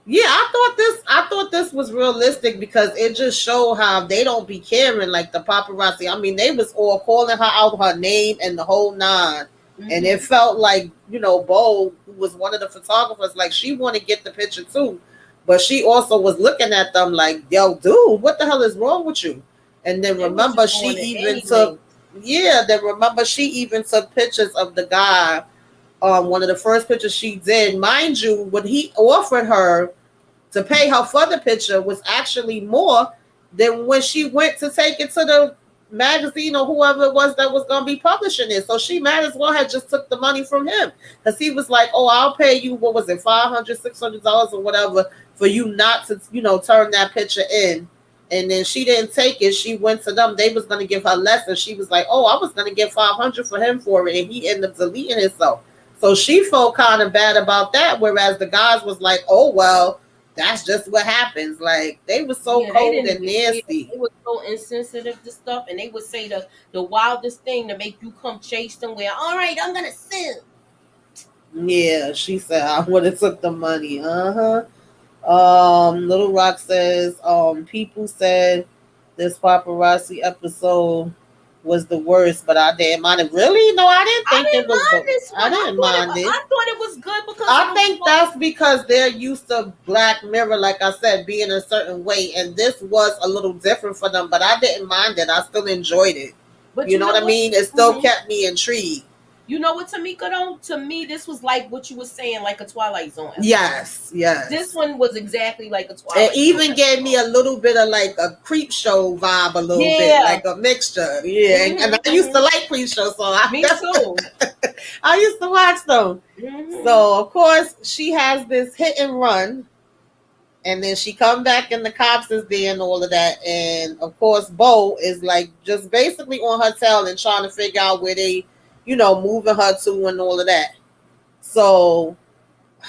Yeah, I thought this was realistic because it just showed how they don't be caring like the paparazzi. I mean, they was all calling her out her name and the whole nine. Mm-hmm. And it felt like, Bo, who was one of the photographers, like she wanted to get the picture too. But she also was looking at them like, yo, dude, what the hell is wrong with you? And then remember she even took pictures of the guy. One of the first pictures she did, mind you, what he offered her to pay her for the picture was actually more than when she went to take it to the magazine or whoever it was that was going to be publishing it. So she might as well have just took the money from him, because he was like, oh, I'll pay you, what was it, $500, $600 or whatever for you not to, turn that picture in. And then she didn't take it. She went to them. They was going to give her less. And she was like, oh, I was going to get $500 for him for it. And he ended up deleting himself. So she felt kind of bad about that. Whereas the guys was like, oh, well, that's just what happens. Like, they were so cold and nasty. They were so insensitive to stuff. And they would say the wildest thing to make you come chase them where, all right, I'm going to sue. Yeah, she said, I would have took the money. Little Rock says, people said this paparazzi episode was the worst, but I didn't mind it. Really? No, I didn't think it was. I didn't mind it. I thought it was good because I think that's because they're used to Black Mirror, like I said, being a certain way, and this was a little different for them. But I didn't mind it. I still enjoyed it. But you know what I mean? It still kept me intrigued. You know what, Tamika, though? To me, this was like what you were saying, like a Twilight Zone episode. Yes. This one was exactly like a Twilight Zone. It even gave me a little bit of like a creep show vibe, a little bit, like a mixture. Yeah, and I used to like creep shows, so me too. I used to watch them. Mm-hmm. So, of course, she has this hit and run, and then she come back and the cops is there and all of that. And, of course, Bo is like just basically on her tail and trying to figure out where they, moving her to and all of that. So,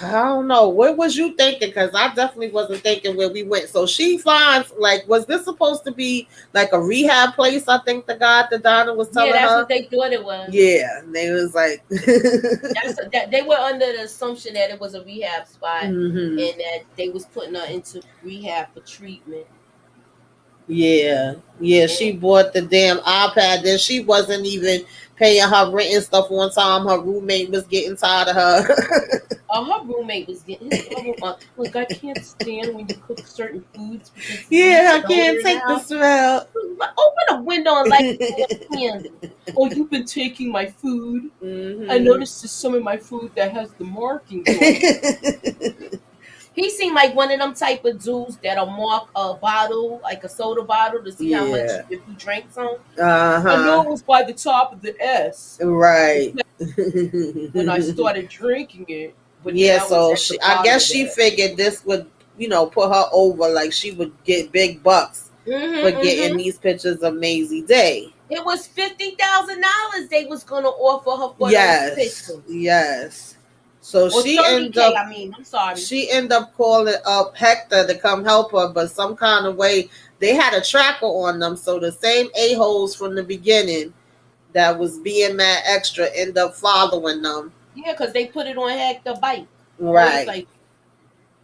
I don't know. What was you thinking? Because I definitely wasn't thinking where we went. So she finds, like, was this supposed to be like a rehab place? I think the guy that Donna was telling her. Yeah, that's what they thought it was. Yeah, they was like. They were under the assumption that it was a rehab spot, and that they was putting her into rehab for treatment. Yeah. She bought the damn iPad. Then she wasn't even paying her rent and stuff on time. Her roommate was getting tired of her. Her roommate was getting look, I can't stand when you cook certain foods. I can't take the smell. Open a window and light a candle. Oh, you've been taking my food. I noticed there's some of my food that has the markings on it. He seemed like one of them type of dudes that'll mark a bottle, like a soda bottle, to see how much if you drank some. I know it was by the top of the S. Right. When I started drinking it. But so I guess she figured this would, put her over. Like she would get big bucks for getting these pictures of Maisie Day. It was $50,000 they was going to offer her for those pictures. Yes. So she ended up. I'm sorry. She ended up calling up Hector to come help her, but some kind of way they had a tracker on them. So the same a-holes from the beginning that was being mad extra end up following them. Yeah, because they put it on Hector's bike. Right. Like,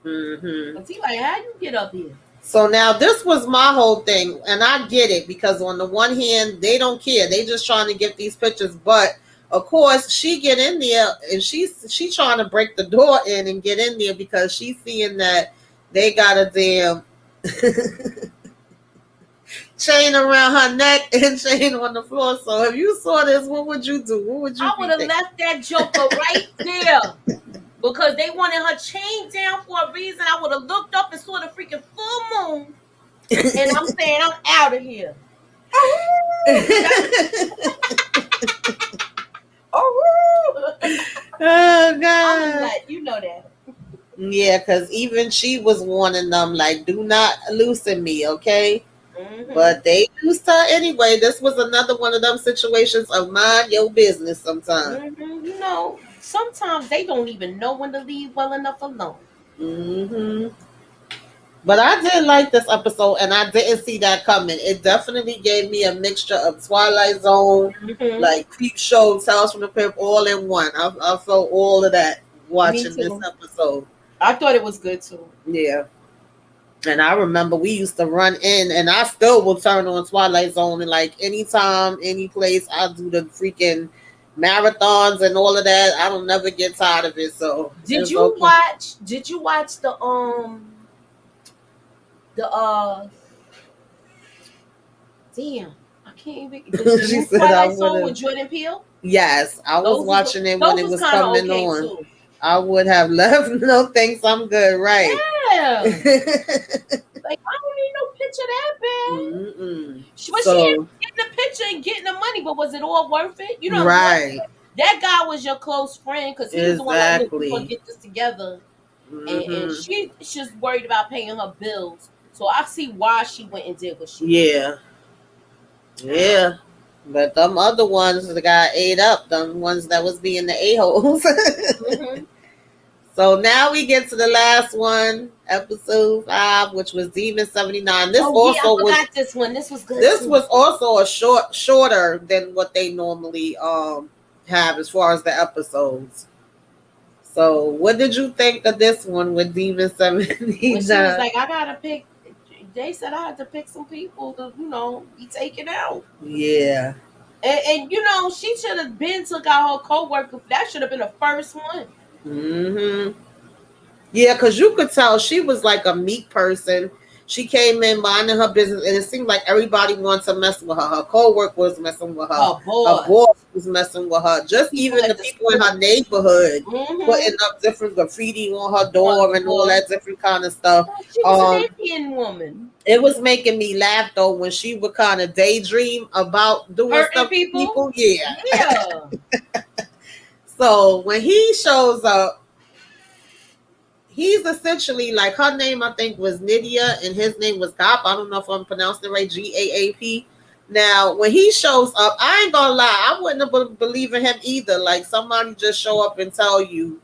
Cause he like, how you get up here? So now this was my whole thing, and I get it because on the one hand they don't care, they just trying to get these pictures, but. Of course, she get in there and she trying to break the door in and get in there because she's seeing that they got a damn chain around her neck and chain on the floor. So if you saw this, what would you do? What would you? I would have left that joker right there because they wanted her chain down for a reason. I would have looked up and saw the freaking full moon, and I'm saying I'm out of here. Oh God! Like, you know that. Yeah, because even she was warning them, like, do not loosen me, okay? Mm-hmm. But they loosed her anyway. This was another one of them situations of mind your business sometimes. Mm-hmm. You know, sometimes they don't even know when to leave well enough alone. Mm-hmm. But I did like this episode, and I didn't see that coming. It definitely gave me a mixture of Twilight Zone, like Creep Show, Tales from the Crypt, all in one. I felt all of that watching this episode. I thought it was good too. Yeah. And I remember we used to run in, and I still will turn on Twilight Zone, and like anytime, any place, I do the freaking marathons and all of that. I don't never get tired of it. So did you watch the damn, I can't even. She said Twilight Zone with Jordan Peele? Yes, I was watching it when it was coming on. Too. I would have left. No thanks, I'm good. Right. Yeah. Like, I don't need no picture that bad. Mm-mm. But she getting the picture and getting the money, but was it all worth it? You know, right? That guy was your close friend because he was the one that was going to get this together, and she's just worried about paying her bills. So I see why she went and did what she did. Yeah. But them other ones that got ate up, them ones that was being the a-holes. So now we get to the last one, episode 5, which was Demon 79. This I forgot this one. This was good. This was also a shorter than what they normally have as far as the episodes. So what did you think of this one with Demon 79? When she was like, I gotta pick. They said I had to pick some people to, be taken out. Yeah. And she should have took out her co-worker. That should have been the first one. Mm-hmm. Yeah, because you could tell she was like a meek person. She came in minding her business, and it seemed like everybody wanted to mess with her. Her co-worker was messing with her. Her boss was messing with her. Just even the people in her neighborhood putting up different graffiti on her door and all that different kind of stuff. She was an Indian woman. It was making me laugh though when she would kind of daydream about doing hurting stuff to people. Yeah. So when he shows up, he's essentially like, her name I think was Nydia and his name was Gaap. I don't know if I'm pronouncing it right, Gaap. Now when he shows up, I ain't gonna lie, I wouldn't have believed in him either. Like somebody just show up and tell you,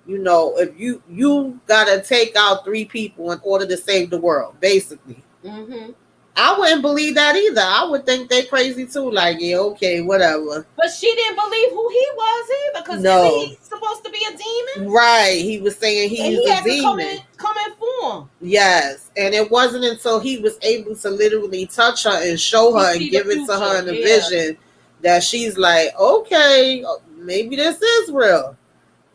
if you gotta take out 3 people in order to save the world, basically. Mm-hmm. I wouldn't believe that either. I would think they crazy too. Like, yeah, okay, whatever. But she didn't believe who he was either, because he's supposed to be a demon. Right. He was saying he's a demon. Come in form. Yes. And it wasn't until he was able to literally touch her and show her and give it to her in a vision that she's like, okay, maybe this is real.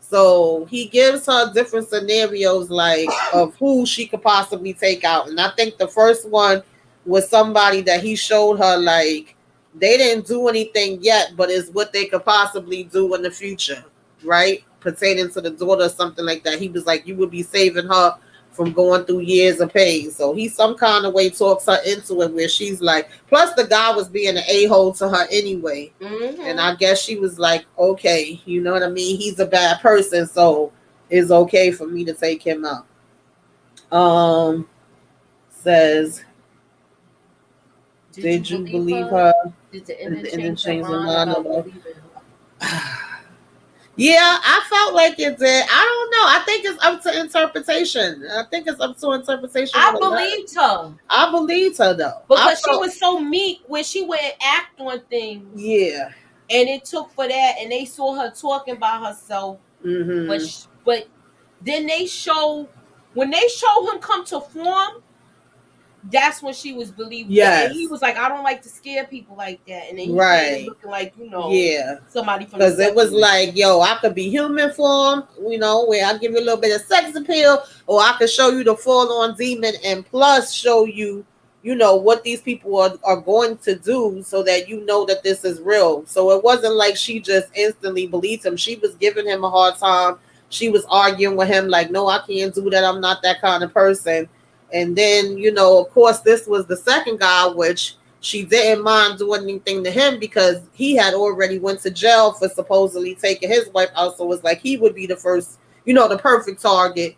So he gives her different scenarios like of who she could possibly take out. And I think the first one was somebody that he showed her like they didn't do anything yet, but it's what they could possibly do in the future, right? Pertaining to the daughter or something like that. He was like, you would be saving her from going through years of pain. So he some kind of way talks her into it where she's like, plus the guy was being an a-hole to her anyway. Mm-hmm. And I guess she was like, okay, you know what I mean? He's a bad person, so it's okay for me to take him out. Says, did you believe her? Did the ending change her mind? Yeah, I felt like it did. I don't know. I think it's up to interpretation. I believed her. I believed her though. Because she was so meek when she went and act on things. Yeah. And it took for that, and they saw her talking about herself. Mm-hmm. But then when they show him come to form, that's when she was believing. Yes. And he was like, I don't like to scare people like that. And then he came looking like, somebody from because it was like, yo, I could be human form, where I give you a little bit of sex appeal, or I could show you the full-on demon and plus show you, what these people are going to do so that you know that this is real. So it wasn't like she just instantly believed him. She was giving him a hard time, she was arguing with him like, no, I can't do that. I'm not that kind of person. And then, of course, this was the second guy, which she didn't mind doing anything to him because he had already went to jail for supposedly taking his wife out. So it was like he would be the first, the perfect target.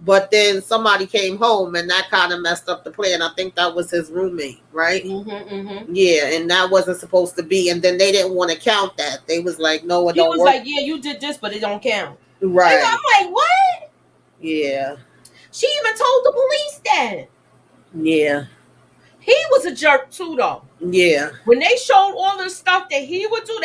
But then somebody came home and that kind of messed up the plan. I think that was his roommate, right? Yeah, and that wasn't supposed to be. And then they didn't want to count that. They was like, no, it don't work. He was like, yeah, you did this, but it don't count. Right. I'm like, what? Yeah. She even told the police that. Yeah. He was a jerk too, though. Yeah. When they showed all the stuff that he would do,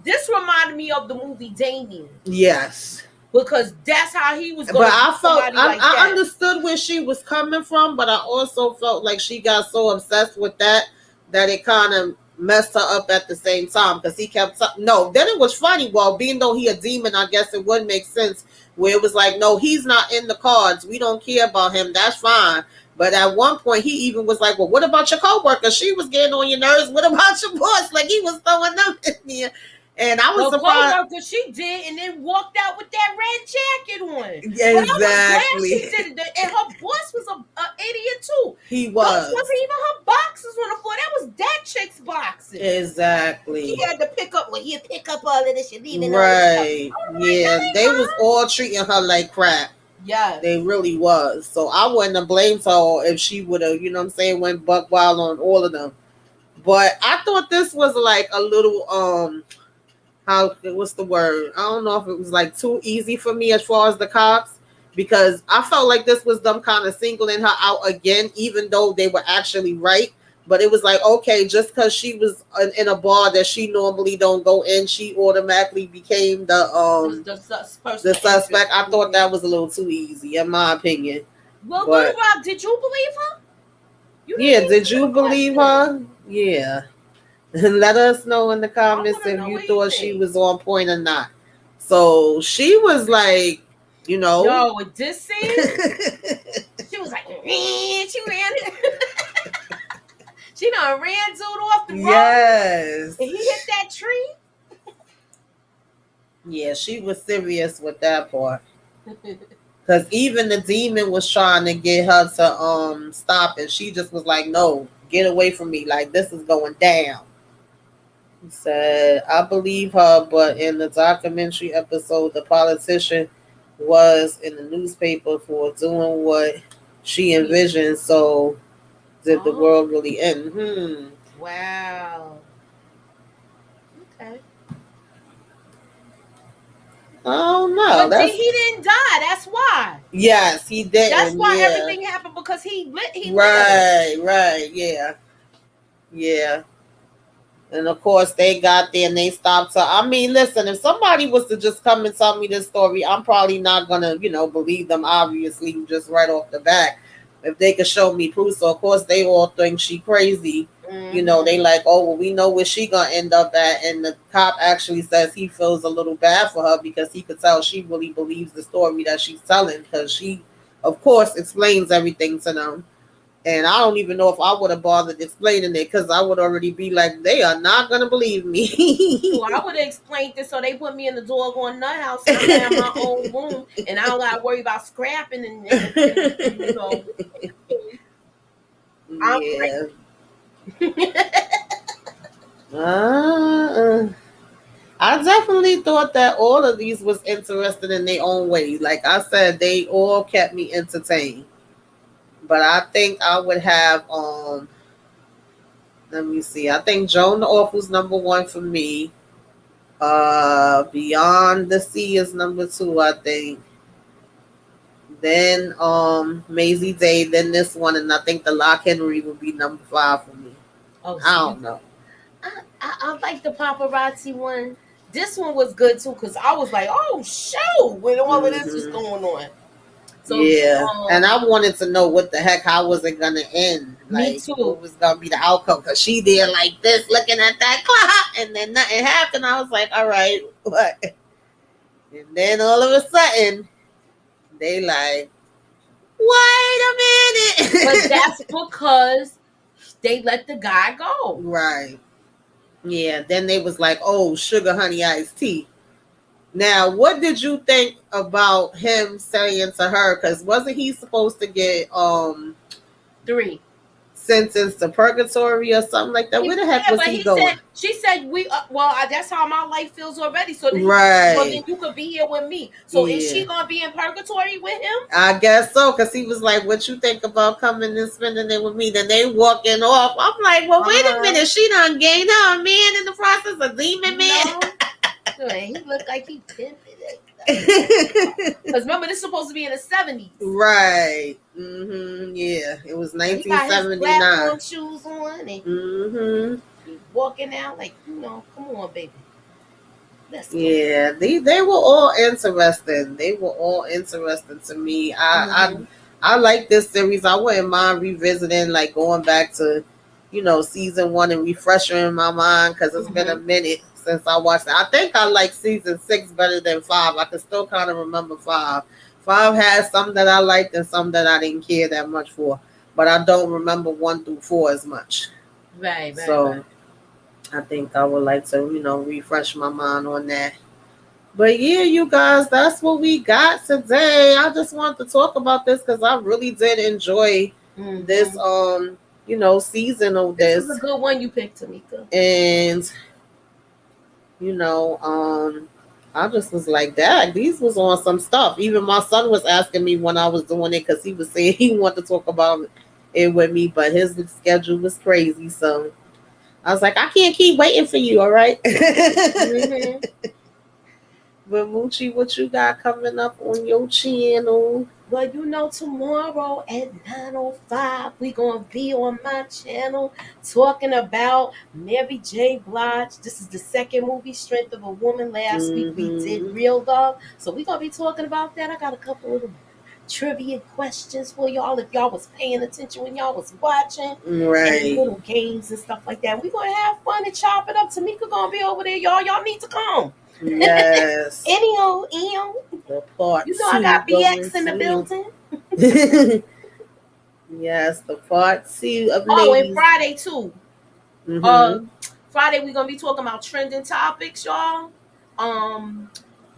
this reminded me of the movie Damien. Yes. Because that's how he was going. But I felt I understood where she was coming from, but I also felt like she got so obsessed with that it kind of messed her up at the same time because he kept then it was funny. Well, being though he a demon, I guess it would make sense where it was like, no, he's not in the cards. We don't care about him. That's fine. But at one point, he even was like, well, what about your coworker? She was getting on your nerves. What about your boss? Like, he was throwing them in there. And I was surprised. Coworker she did, and then walked out with that red jacket on. Exactly. But I was glad she did it. And her boss was an idiot too. He was. Those wasn't even her boxes on the floor. That was that chick's boxes. Exactly. He had to pick up. Well, you pick up all of this. You leave it. Right. Yeah. They was all treating her like crap. Yeah. They really was. So I wouldn't have blamed her if she would have, went buck wild on all of them. But I thought this was like a little what's the word? I don't know if it was like too easy for me as far as the cops, because I felt like this was them kind of singling her out again, even though they were actually right. But it was like, okay, just because she was in a bar that she normally don't go in, she automatically became the suspect. I thought that was a little too easy, in my opinion. Well, Little Rock, did you believe her? Did you believe her? Yeah. Let us know in the comments if you thought she was on point or not. So she was like, Yo, with this scene, she was like, she ran it. She done ran dude off the road. Yes. And he hit that tree. Yeah, she was serious with that part. Because even the demon was trying to get her to stop it. She just was like, no, get away from me. Like, this is going down. He said, I believe her, but in the documentary episode, the politician was in the newspaper for doing what she envisioned. So did the world really end? Wow. Okay. Oh no, but he didn't die. That's why. Yes, he did. That's why everything happened, because he right, lived. Right, yeah. And of course, they got there and they stopped her. I mean, listen, if somebody was to just come and tell me this story, I'm probably not gonna, believe them. Obviously, just right off the bat. If they could show me proof, so of course they all think she crazy. Mm-hmm. They like, oh, well, we know where she gonna end up at. And the cop actually says he feels a little bad for her because he could tell she really believes the story that she's telling, because she, of course, explains everything to them. And I don't even know if I would have bothered explaining it, because I would already be like, they are not going to believe me. Well, I would have explained this so they put me in the doggone nut house and I have my own room and I don't got to worry about scrapping and Yeah. I definitely thought that all of these was interesting in their own way. Like I said, they all kept me entertained. But I think I would have, let me see. I think Joan the Awful's number 1 for me. Beyond the Sea is number 2, I think. Then Maisie Day, then this one, and I think the Lock Henry would be number 5 for me. Oh, I don't know. I like the paparazzi one. This one was good too, because I was like, oh shoot, when all of this was going on. So, yeah, and I wanted to know what the heck, how was it gonna end? Me too. What was gonna be the outcome? Because she did like this, looking at that clock, and then nothing happened. I was like, all right, what? And then all of a sudden, they like, wait a minute. But that's because they let the guy go. Right. Yeah. Then they was like, oh, sugar honey iced tea. Now, what did you think about him saying to her? Because wasn't he supposed to get 3 sentenced to purgatory or something like that? Where the heck was he going? She said that's how my life feels already. So then, right. Well, then you could be here with me. So is she gonna be in purgatory with him? I guess so, because he was like, "What you think about coming and spending it with me?" Then they walking off. I'm like, "Well, wait a minute. She done gained her a man in the process, a demon man." He looked like he pimped it. Because remember, this is supposed to be in the 70s. Right. Yeah, it was 1979. He got his platform shoes on and walking out like, come on, baby. Let's go. Yeah, they were all interesting. They were all interesting to me. I like this series. I wouldn't mind revisiting, like going back to, season 1 and refreshing my mind, because it's been a minute since I watched it. I think I like season 6 better than 5. I can still kind of remember 5. 5 has some that I liked and some that I didn't care that much for, but I don't remember 1 through 4 as much. Right. So I think I would like to, refresh my mind on that. But yeah, you guys, that's what we got today. I just want to talk about this because I really did enjoy this season of this. This is a good one you picked, Tamika. And I just was like, Dad, these was on some stuff. Even my son was asking me when I was doing it, because he was saying he wanted to talk about it with me, but his schedule was crazy. So I was like, I can't keep waiting for you, all right? But Moochie, what you got coming up on your channel? Well, tomorrow at 9:05, we're going to be on my channel talking about Mary J. Blige. This is the second movie, Strength of a Woman. Last week we did Real Love. So we're going to be talking about that. I got a couple of trivia questions for y'all if y'all was paying attention when y'all was watching. Right. And little games and stuff like that. We're going to have fun and chop it up. Tamika going to be over there, y'all. Y'all need to come. Yes. Anyhow, the part I got BX in the building. Yes, the part 2 of ladies. And Friday too. Friday we're gonna be talking about trending topics, y'all. I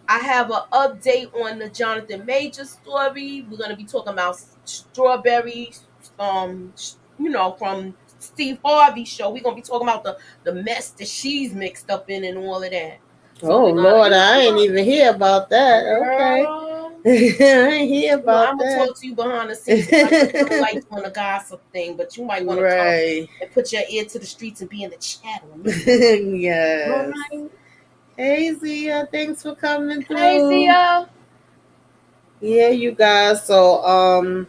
have an update on the Jonathan Major story. We're gonna be talking about strawberries, from Steve Harvey's show. We're gonna be talking about the mess that she's mixed up in and all of that. So Lord, I ain't even hear about that. Okay. I ain't hear about I'm gonna talk to you behind the scenes. I don't like doing a gossip thing, but you might want to come and put your ear to the streets and be in the chat on me. Yes. Right. Hey Zia, thanks for coming through. Hey Zia. Yeah, you guys. So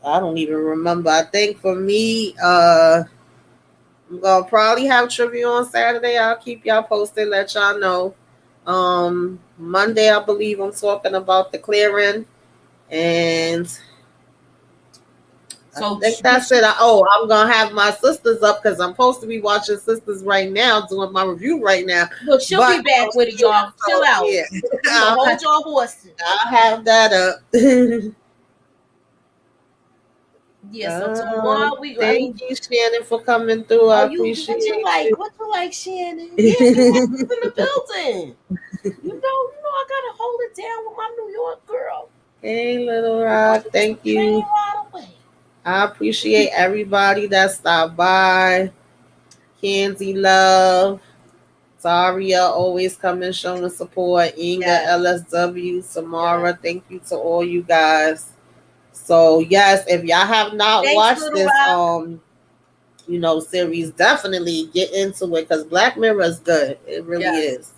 I don't even remember. I think for me, I'm gonna probably have trivia on Saturday. I'll keep y'all posted, let y'all know. Monday, I believe I'm talking about The Clearing, and so I think that's it. I'm gonna have my sisters up because I'm supposed to be watching Sisters right now, doing my review right now. Look, she'll be back with it, y'all. Chill out. Yeah. Hold your horses. I'll have that up. Yeah, so tomorrow thank you, Shannon, for coming through. I appreciate it. What you like, Shannon? Yeah, in the building. I gotta hold it down with my New York girl. Hey, Little Rock, thank you. I appreciate everybody that stopped by. Kenzie Love, Zaria, always coming showing support. Inga, LSW, Samara, thank you to all you guys. So yes, if y'all have not watched this series, definitely get into it because Black Mirror is good. It really is.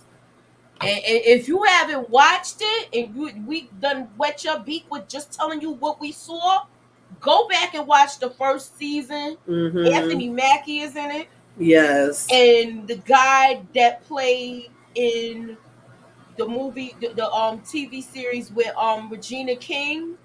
And if you haven't watched it and we done wet your beak with just telling you what we saw, go back and watch the first season. Anthony Mackie is in it. Yes. And the guy that played in the movie, the TV series with Regina King.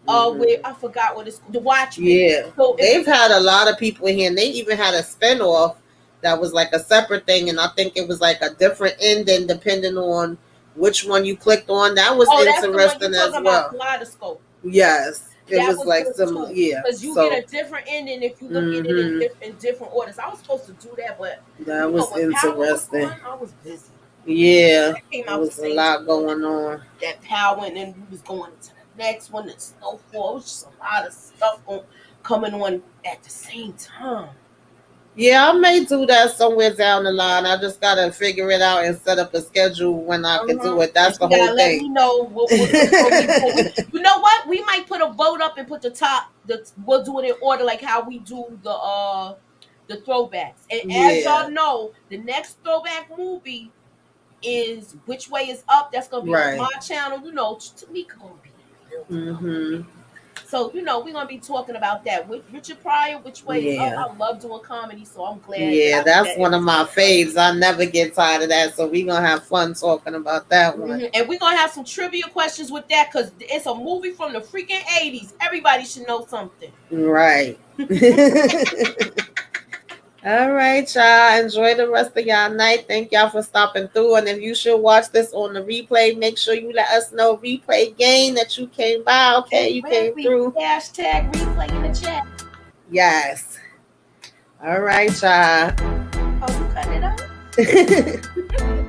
I forgot what it's called. The Watchmen. Yeah. So they've had a lot of people in here, and they even had a spinoff that was like a separate thing, and I think it was like a different ending depending on which one you clicked on. That was interesting as well. Kaleidoscope. Yes. It was like similar, because you get a different ending if you look at it in different orders. I was supposed to do that, but that was interesting. I was busy. Yeah, there was a lot going on. That Power, and then we was going to the next one, and Snowfall. It was just a lot of stuff coming on at the same time. Yeah, I may do that somewhere down the line. I just gotta figure it out and set up a schedule when I can do it. That's the whole thing. Let me know. You know what? We might put a vote up and put we'll do it in order, like how we do the throwbacks. And as y'all know, the next throwback movie is Which Way Is Up. That's gonna be on my channel. You know, Tamika gonna be. Mm-hmm. So, you know, we're going to be talking about that. With Richard Pryor, Which Way Is Up. I love doing comedy, so I'm glad. Yeah, that's one of my faves. I never get tired of that, so we're going to have fun talking about that one. And we're going to have some trivia questions with that, because it's a movie from the freaking 80s. Everybody should know something. Right. All right, y'all. Enjoy the rest of y'all night. Thank y'all for stopping through. And if you should watch this on the replay, make sure you let us know replay game that you came by. Okay, you came through. Hashtag replay in the chat. Yes. All right, y'all. Oh, you cutting it up?